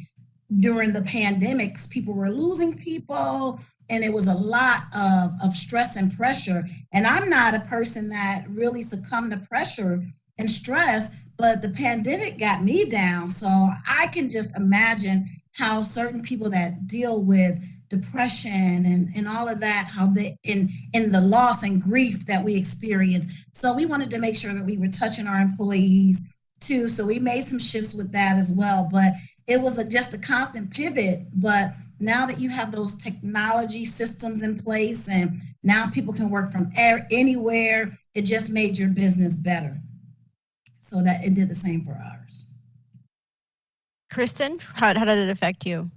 during the pandemics. People were losing people, and it was a lot of stress and pressure. And I'm not a person that really succumbed to pressure and stress, but the pandemic got me down. So I can just imagine how certain people that deal with depression and all of that, how they in the loss and grief that we experience. So we wanted to make sure that we were touching our employees too. So we made some shifts with that as well. But it was just a constant pivot. But now that you have those technology systems in place and now people can work from anywhere, it just made your business better. So that it did the same for ours. Kristen, how did it affect you?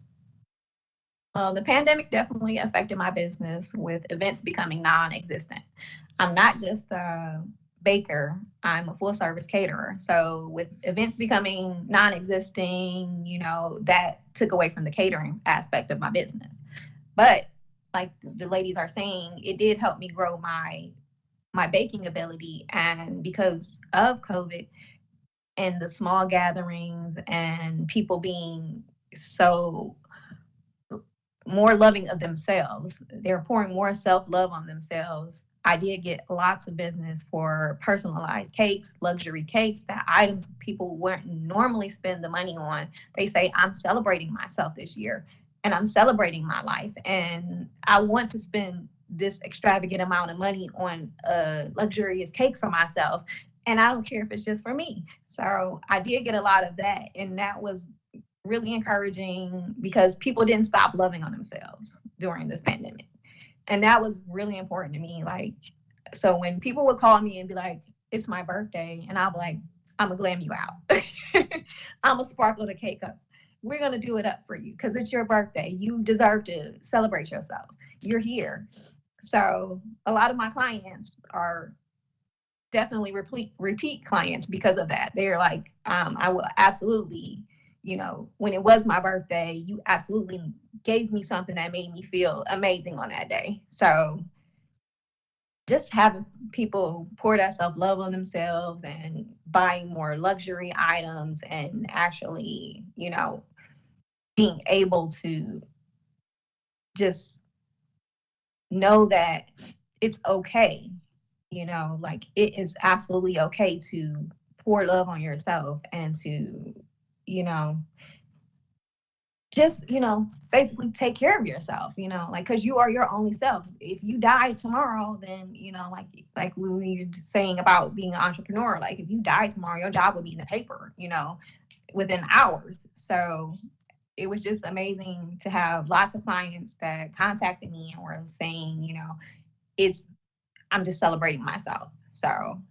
The pandemic definitely affected my business, with events becoming non-existent. I'm not just a baker, I'm a full service caterer. So with events becoming non-existing, that took away from the catering aspect of my business. But like the ladies are saying, it did help me grow my baking ability. And because of COVID and the small gatherings and people being so more loving of themselves, they're pouring more self-love on themselves. I did get lots of business for personalized cakes, luxury cakes, that items people wouldn't normally spend the money on. They say, I'm celebrating myself this year and I'm celebrating my life, and I want to spend this extravagant amount of money on a luxurious cake for myself. And I don't care if it's just for me. So I did get a lot of that. And that was really encouraging because people didn't stop loving on themselves during this pandemic. And that was really important to me. Like, so when people would call me and be like, it's my birthday, and I'll be like, I'm gonna glam you out. I'm gonna sparkle the cake up. We're gonna do it up for you because it's your birthday. You deserve to celebrate yourself. You're here. So a lot of my clients are definitely repeat clients because of that. They're like, I will absolutely, when it was my birthday, you absolutely gave me something that made me feel amazing on that day. So just having people pour that self-love on themselves and buying more luxury items and actually, being able to just know that it's okay, like it is absolutely okay to pour love on yourself and to, just, basically take care of yourself, like, because you are your only self. If you die tomorrow, then, like we were saying about being an entrepreneur, like if you die tomorrow, your job will be in the paper, within hours. So it was just amazing to have lots of clients that contacted me and were saying, I'm just celebrating myself. So,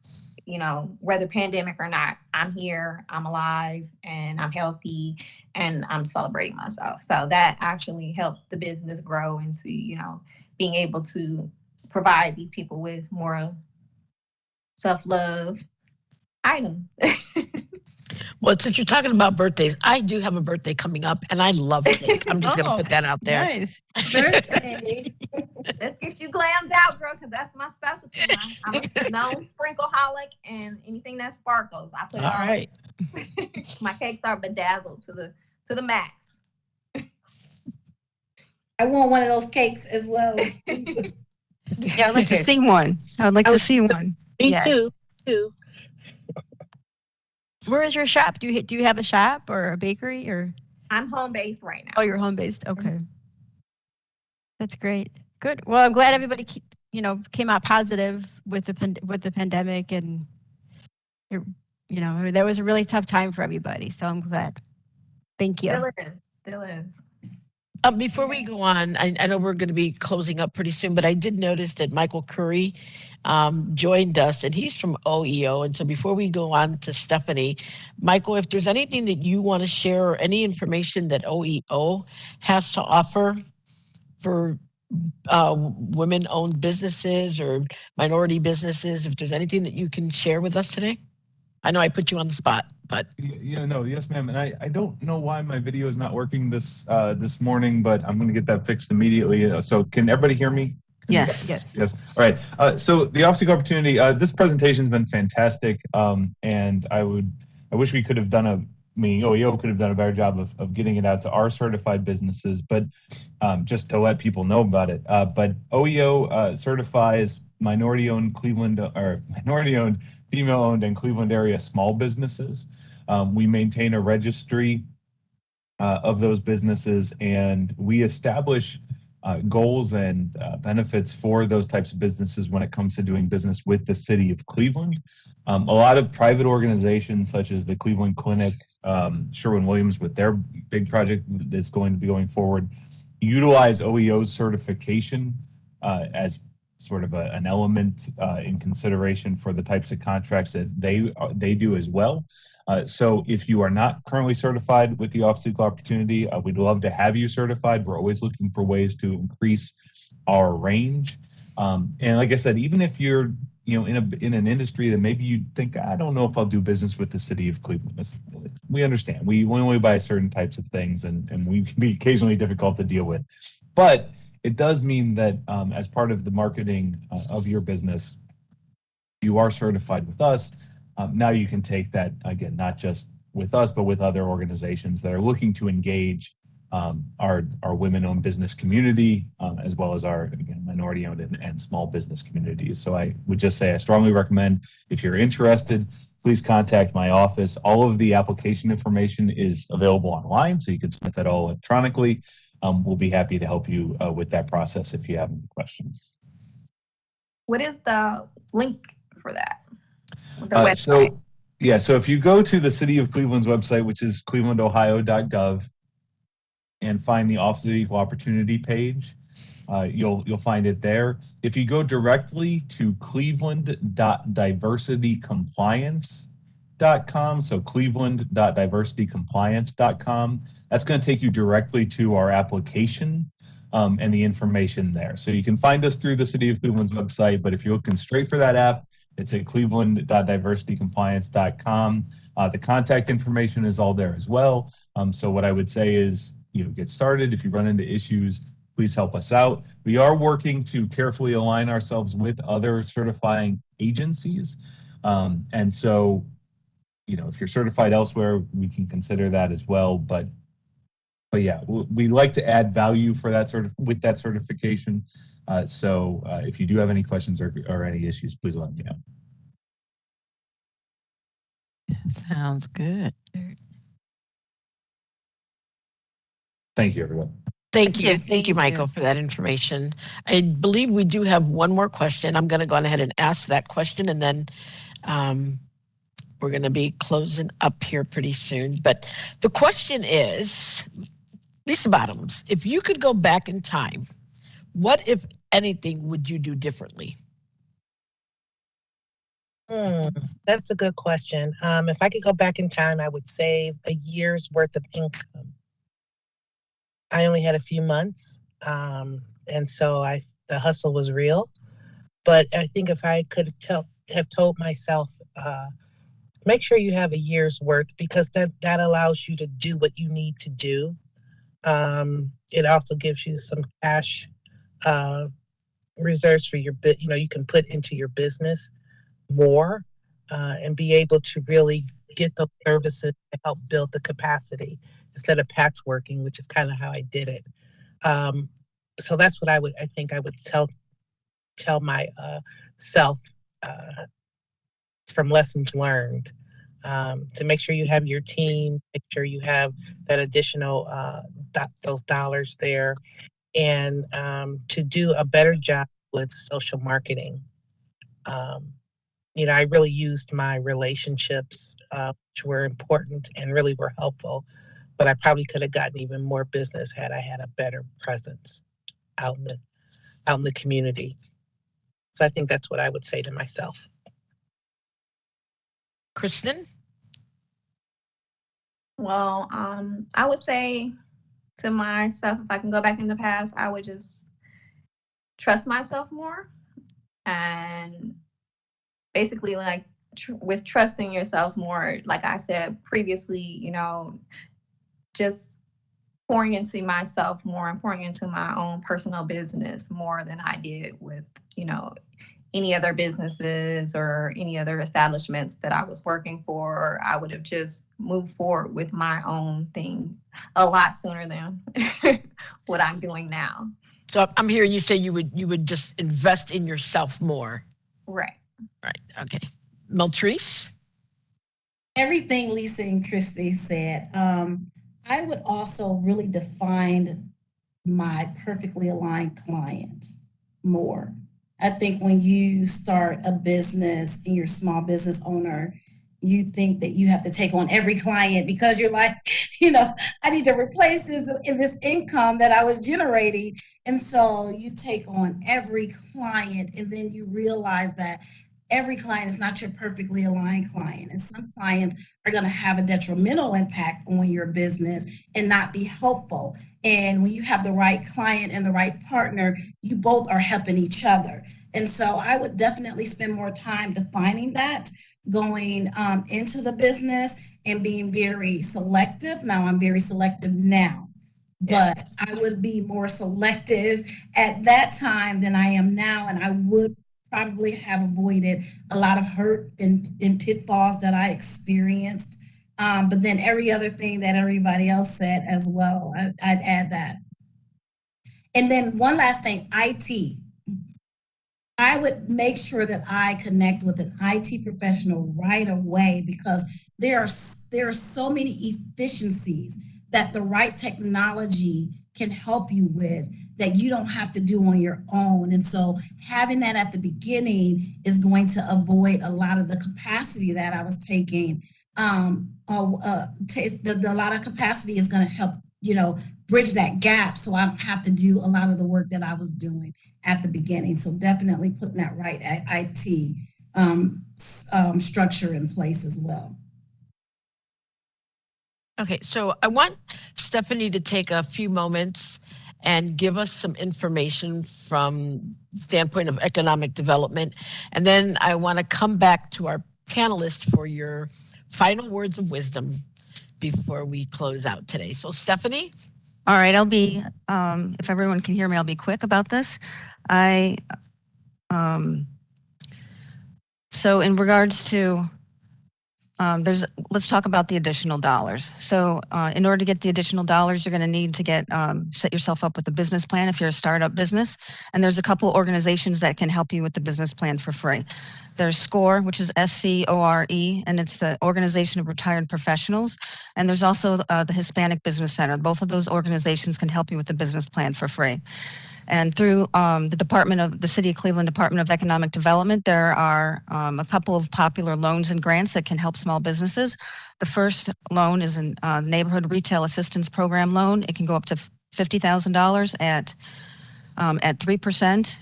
whether pandemic or not, I'm here, I'm alive, and I'm healthy, and I'm celebrating myself. So that actually helped the business grow into, being able to provide these people with more self-love items. Well, since you're talking about birthdays, I do have a birthday coming up, and I love cake. I'm just going to put that out there. Nice. Birthday. Let's get you glammed out, girl, because that's my specialty. I'm a known sprinkleaholic, and anything that sparkles, I put it All on. right. My cakes are bedazzled to the max. I want one of those cakes as well. Yeah, I'd like to see one. I would like to see one. Me Yeah. too. Where is your shop? Do you have a shop or a bakery or? I'm home based right now. Oh, you're home based. Okay. That's great. Good. Well, I'm glad everybody, came out positive with the pandemic, and that was a really tough time for everybody. So I'm glad. Thank you. Still is. Before we go on, I know we're going to be closing up pretty soon, but I did notice that Michael Curry joined us, and he's from OEO. And so before we go on to Stephanie, Michael, if there's anything that you want to share or any information that OEO has to offer for women-owned businesses or minority businesses, if there's anything that you can share with us today. I know I put you on the spot, but Yes, ma'am. And I don't know why my video is not working this morning, but I'm going to get that fixed immediately. So can everybody hear me? Yes. Yes. All right. So the Off-Seek opportunity, this presentation has been fantastic. And I wish we could have done OEO could have done a better job of getting it out to our certified businesses, but just to let people know about it. But OEO certifies minority-owned female-owned and Cleveland area small businesses. We maintain a registry of those businesses, and we establish goals and benefits for those types of businesses when it comes to doing business with the city of Cleveland. A lot of private organizations such as the Cleveland Clinic, Sherwin-Williams with their big project that's going to be going forward, utilize OEO's certification as sort of an element in consideration for the types of contracts that they do as well. So if you are not currently certified with the Off-Seek opportunity, we'd love to have you certified. We're always looking for ways to increase our range. And like I said, even if you're in an industry that maybe you think, I don't know if I'll do business with the city of Cleveland. We understand. We only buy certain types of things, and we can be occasionally difficult to deal with. But it does mean that as part of the marketing of your business, you are certified with us. Now you can take that, again, not just with us, but with other organizations that are looking to engage our women-owned business community, as well as our, again, minority-owned and small business communities. So I would just say I strongly recommend, if you're interested, please contact my office. All of the application information is available online, so you can submit that all electronically. We'll be happy to help you with that process if you have any questions. What is the link for that? The website? So if you go to the City of Cleveland's website, which is clevelandohio.gov, and find the Office of Equal Opportunity page, you'll find it there. If you go directly to cleveland.diversitycompliance.com, so cleveland.diversitycompliance.com, that's going to take you directly to our application and the information there. So you can find us through the City of Cleveland's website, but if you're looking straight for that app, it's at cleveland.diversitycompliance.com. The contact information is all there as well. So what I would say is, get started. If you run into issues, please help us out. We are working to carefully align ourselves with other certifying agencies. And so, if you're certified elsewhere, we can consider that as well. But yeah, we like to add value for that with that certification. So if you do have any questions or any issues, please let me know. Sounds good. Thank you, everyone. Thank you, Michael, for that information. I believe we do have one more question. I'm going to go ahead and ask that question, and then we're going to be closing up here pretty soon. But the question is, Lisa Bottoms, if you could go back in time, what, if anything, would you do differently? That's a good question. If I could go back in time, I would save a year's worth of income. I only had a few months, and so the hustle was real. But I think if I could have told myself, make sure you have a year's worth, because that allows you to do what you need to do. It also gives you some cash reserves for your you can put into your business more and be able to really get those services to help build the capacity instead of patchworking, which is kind of how I did it. So that's what I think I would tell my self from lessons learned, to make sure you have your team, make sure you have that additional those dollars there, and to do a better job with social marketing. I really used my relationships, which were important and really were helpful. but I probably could have gotten even more business had I had a better presence out in the community. So I think that's what I would say to myself. Kristen? Well, I would say to myself, if I can go back in the past, I would just trust myself more. And basically, like with trusting yourself more, like I said previously, you know, just pouring into myself more and pouring into my own personal business more than I did with, you know, any other businesses or any other establishments that I was working for. I would have just moved forward with my own thing a lot sooner than what I'm doing now. So I'm hearing you say you would just invest in yourself more. Right. Right. Okay. Meltrice? Everything Lisa and Christy said. I would also really define my perfectly aligned client more. I think when you start a business and you're a small business owner, you think that you have to take on every client because you're like, I need to replace this income that I was generating. And so you take on every client, and then you realize that every client is not your perfectly aligned client. And some clients are going to have a detrimental impact on your business and not be helpful. And when you have the right client and the right partner, you both are helping each other. And so I would definitely spend more time defining that going into the business and being very selective. Now I'm very selective now, but I would be more selective at that time than I am now. And I would probably have avoided a lot of hurt and pitfalls that I experienced. But then every other thing that everybody else said as well, I'd add that. And then one last thing, IT. I would make sure that I connect with an IT professional right away because there are so many efficiencies that the right technology can help you with that you don't have to do on your own. And so having that at the beginning is going to avoid a lot of the capacity that I was taking. A lot of capacity is going to help, bridge that gap so I don't have to do a lot of the work that I was doing at the beginning. So definitely putting that right IT structure in place as well. Okay, so I want Stephanie to take a few moments and give us some information from the standpoint of economic development. And then I want to come back to our panelists for your final words of wisdom before we close out today. So Stephanie? All right, I'll be, if everyone can hear me, I'll be quick about this. So in regards to, let's talk about the additional dollars. So in order to get the additional dollars, you're going to need to set yourself up with a business plan if you're a startup business. And there's a couple organizations that can help you with the business plan for free. There's SCORE, which is SCORE, and it's the Organization of Retired Professionals. And there's also the Hispanic Business Center. Both of those organizations can help you with the business plan for free. And through the City of Cleveland Department of Economic Development, there are a couple of popular loans and grants that can help small businesses. The first loan is a Neighborhood Retail Assistance Program loan. It can go up to $50,000 at 3%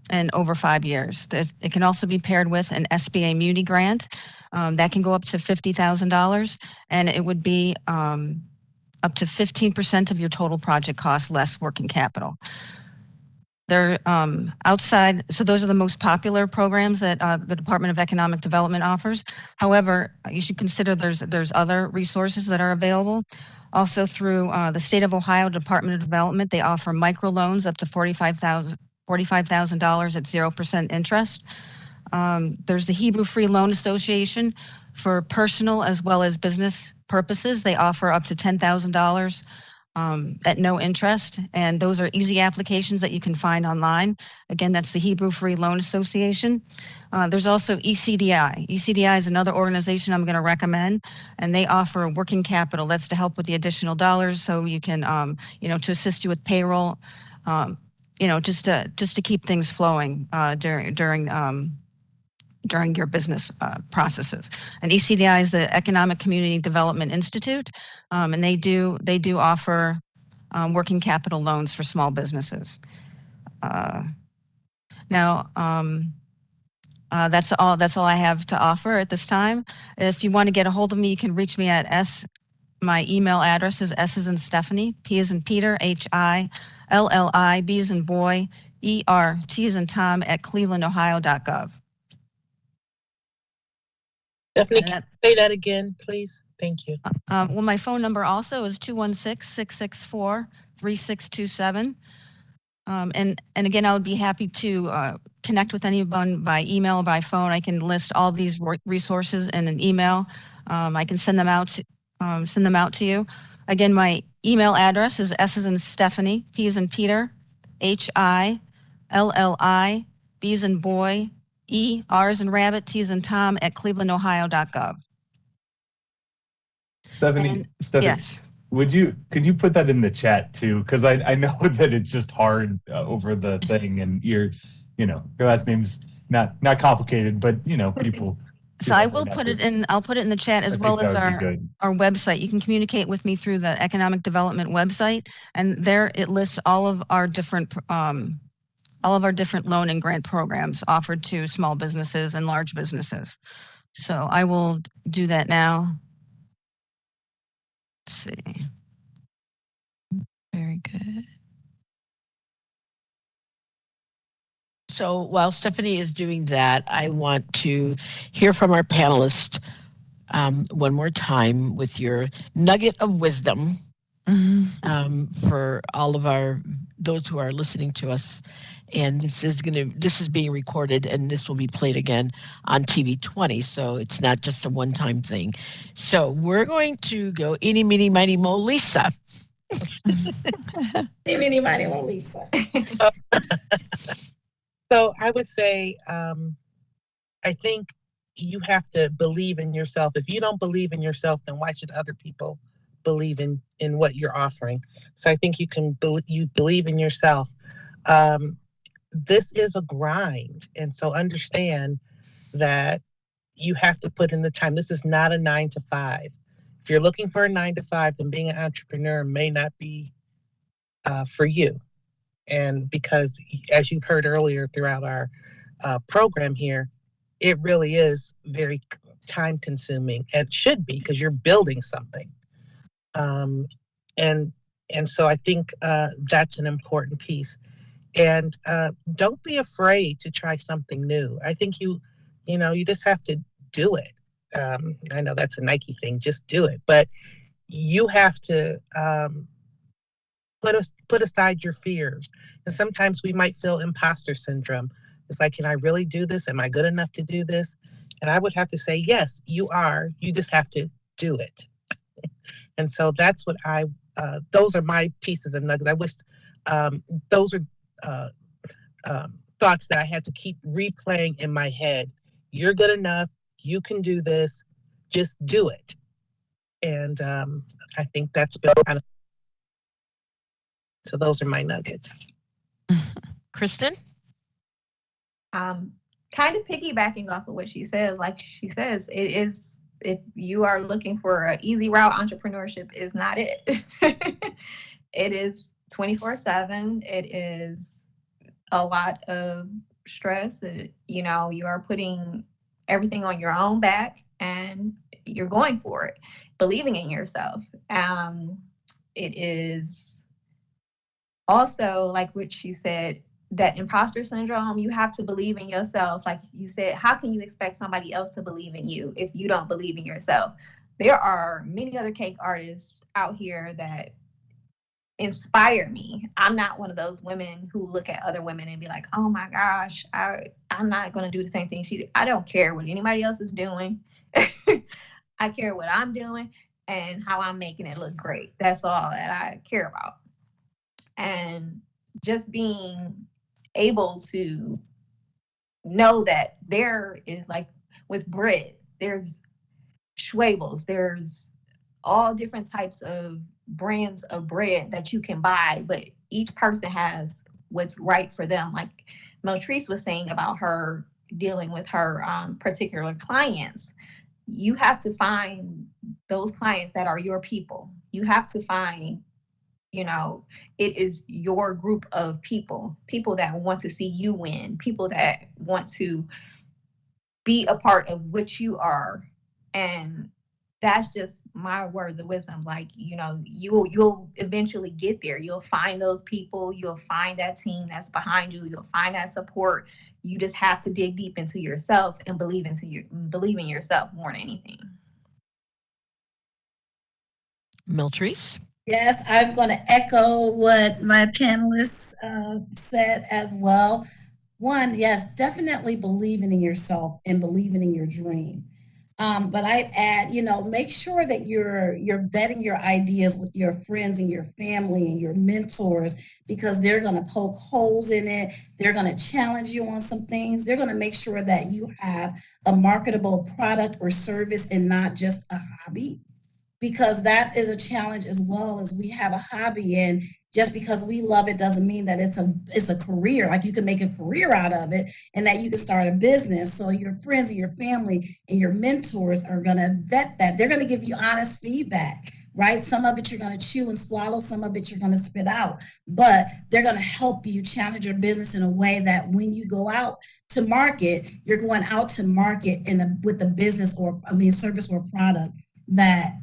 and over 5 years. It can also be paired with an SBA Muni grant that can go up to $50,000, and it would be up to 15% of your total project cost less working capital. They're outside, so those are the most popular programs that the Department of Economic Development offers. However, you should consider there's other resources that are available. Also through the State of Ohio Department of Development, they offer microloans up to $45,000 at 0% interest. There's the Hebrew Free Loan Association for personal as well as business purposes. They offer up to $10,000 at no interest, and those are easy applications that you can find online. Again, that's the Hebrew Free Loan Association. There's also ECDI. ECDI is another organization I'm going to recommend, and they offer working capital. That's to help with the additional dollars, so you can, to assist you with payroll, just to keep things flowing during during your business processes. And ECDI is the Economic Community Development Institute, and they do offer working capital loans for small businesses. Now, that's all I have to offer at this time. If you want to get a hold of me, you can reach me at my email address is S as in Stephanie, P as in Peter, HILLI, B as in boy, ER, T as in Tom at clevelandohio.gov. Stephanie, can you say that again, please? Thank you. Well, my phone number also is 216-664-3627. And again, I would be happy to connect with anyone by email or by phone. I can list all these resources in an email. I can send them out to you. Again, my email address is S as in Stephanie, P as in Peter, HILLI, B as in boy, R as in rabbit, T as in Tom at clevelandohio.gov. Stephanie, yes. could you put that in the chat too? Because I know that it's just hard over the thing, and your last name's not complicated, but people. So I will put it in. I'll put it in the chat as well as our website. You can communicate with me through the Economic Development website, and there it lists all of our different loan and grant programs offered to small businesses and large businesses. So I will do that now. Let's see. Very good. So while Stephanie is doing that, I want to hear from our panelists one more time with your nugget of wisdom for all of those who are listening to us. And this is being recorded, and this will be played again on TV 20. So it's not just a one-time thing. So we're going to go eeny, meeny, miny, mo, Lisa. Eeny, miny, mo, Lisa. So I would say, I think you have to believe in yourself. If you don't believe in yourself, then why should other people believe in what you're offering? So I think you believe in yourself. This is a grind. And so understand that you have to put in the time. This is not a 9 to 5. If you're looking for a 9 to 5, then being an entrepreneur may not be for you. And because, as you've heard earlier throughout our program here, it really is very time consuming. It should be, because you're building something. And so I think that's an important piece. And don't be afraid to try something new. I think you just have to do it. I know that's a Nike thing, just do it. But you have to put aside your fears. And sometimes we might feel imposter syndrome. It's like, can I really do this? Am I good enough to do this? And I would have to say, yes, you are. You just have to do it. And so that's what those are my pieces of nuggets. I wish those are thoughts that I had to keep replaying in my head. You're good enough. You can do this. Just do it. And I think that's been kind of. So those are my nuggets. Kristen? Kind of piggybacking off of what she says, like she says, it is, if you are looking for an easy route, entrepreneurship is not it. It is 24/7. It is a lot of stress. You are putting everything on your own back, and you're going for it, believing in yourself. It is also, like what she said, that imposter syndrome. You have to believe in yourself. Like you said, how can you expect somebody else to believe in you if you don't believe in yourself? There are many other cake artists out here that inspire me. I'm not one of those women who look at other women and be like, oh my gosh, I'm not going to do the same thing she did. I don't care what anybody else is doing. I care what I'm doing and how I'm making it look great. That's all that I care about. And just being able to know that there is, like with bread, there's Schwabels, there's all different types of brands of bread that you can buy, but each person has what's right for them. Like Motrice was saying about her dealing with her particular clients, you have to find those clients that are your people. You have to find, it is your group of people that want to see you win, people that want to be a part of what you are. And that's just my words of wisdom. Like, you'll eventually get there. You'll find those people, you'll find that team that's behind you, you'll find that support. You just have to dig deep into yourself and believe in yourself more than anything. Miltrice? Yes, I'm going to echo what my panelists said as well. One, yes, definitely believing in yourself and believing in your dream. But I'd add, make sure that you're vetting your ideas with your friends and your family and your mentors, because they're going to poke holes in it. They're going to challenge you on some things. They're going to make sure that you have a marketable product or service and not just a hobby, because that is a challenge as well. As we have a hobby, and just because we love it doesn't mean that it's a career. Like, you can make a career out of it and that you can start a business. So your friends and your family and your mentors are going to vet that. They're going to give you honest feedback, right? Some of it you're going to chew and swallow, some of it you're going to spit out, but they're going to help you challenge your business in a way that when you go out to market, you're going out to market with a business service or product that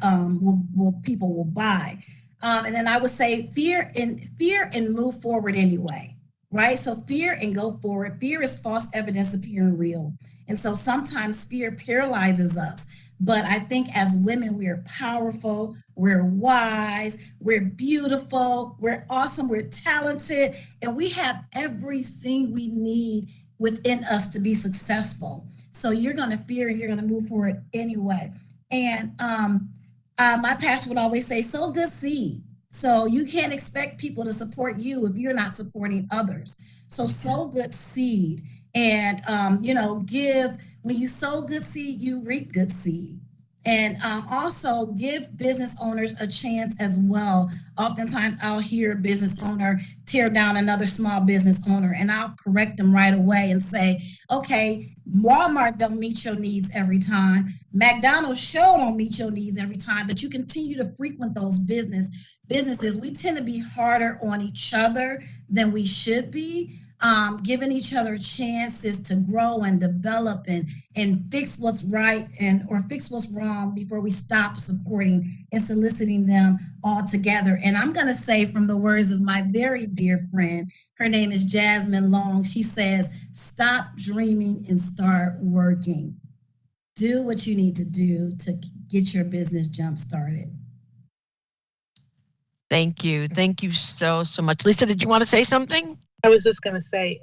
people will buy. And then I would say fear and move forward anyway, right? So fear and go forward. Fear is false evidence appearing real. And so sometimes fear paralyzes us. But I think as women, we are powerful, we're wise, we're beautiful, we're awesome, we're talented, and we have everything we need within us to be successful. So you're going to fear and you're going to move forward anyway. And my pastor would always say, sow good seed. So you can't expect people to support you if you're not supporting others. So sow good seed, and when you sow good seed, you reap good seed. And also give business owners a chance as well. Oftentimes I'll hear a business owner tear down another small business owner, and I'll correct them right away and say, okay, Walmart don't meet your needs every time. McDonald's sure don't meet your needs every time, but you continue to frequent those businesses. We tend to be harder on each other than we should be. Giving each other chances to grow and develop and fix what's right or fix what's wrong before we stop supporting and soliciting them all together. And I'm going to say, from the words of my very dear friend, her name is Jasmine Long, she says, stop dreaming and start working. Do what you need to do to get your business jump started. Thank you. Thank you so much. Lisa, did you want to say something? I was just going to say,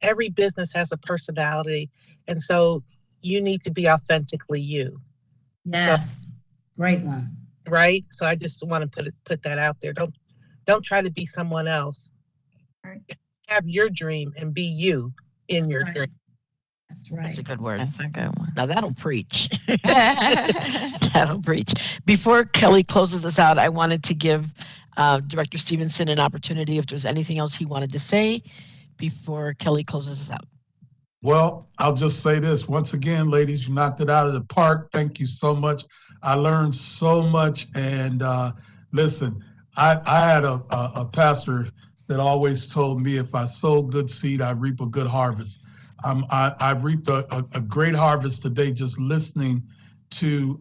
every business has a personality. And so you need to be authentically you. Yes. So, great one. Right. So I just want to put that out there. Don't try to be someone else. Have your dream and be you in your dream. That's right. That's a good word. That's a good one. Now that'll preach. That'll preach. Before Kelly closes us out, I wanted to give Director Stevenson an opportunity if there's anything else he wanted to say before Kelly closes us out. Well, I'll just say this. Once again, ladies, you knocked it out of the park. Thank you so much. I learned so much. And listen, I had a pastor that always told me, if I sow good seed, I reap a good harvest. I reaped a great harvest today just listening to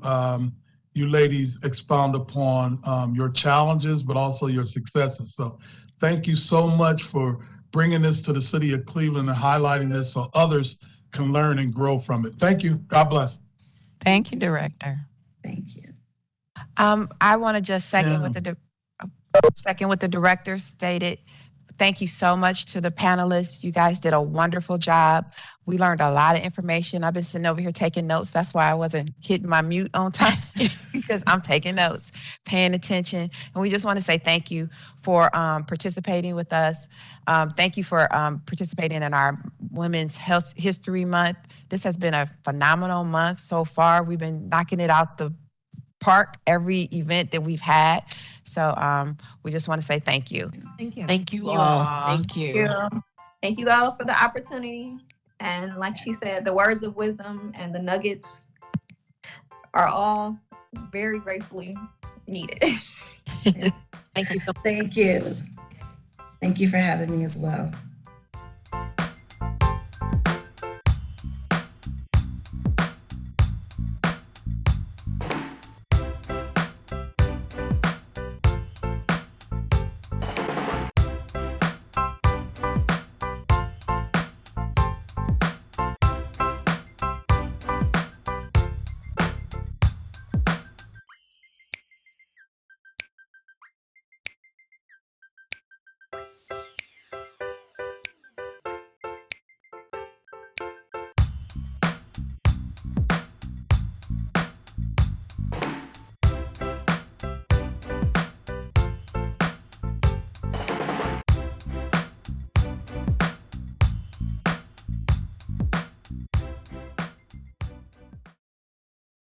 you ladies expound upon your challenges, but also your successes. So thank you so much for bringing this to the city of Cleveland and highlighting this so others can learn and grow from it. Thank you. God bless. Thank you, Director. Thank you. I want to just second what the director stated. Thank you so much to the panelists. You guys did a wonderful job. We learned a lot of information. I've been sitting over here taking notes. That's why I wasn't hitting my mute on time, because I'm taking notes, paying attention. And we just want to say thank you for participating with us. Thank you for participating in our Women's Health History Month. This has been a phenomenal month so far. We've been knocking it out the park every event that we've had. So we just want to say thank you. Thank you. Thank you all. Thank you. Thank you all for the opportunity. And like she said, the words of wisdom and the nuggets are all very gratefully needed. Yes. Thank you so much. Thank you. Thank you for having me as well.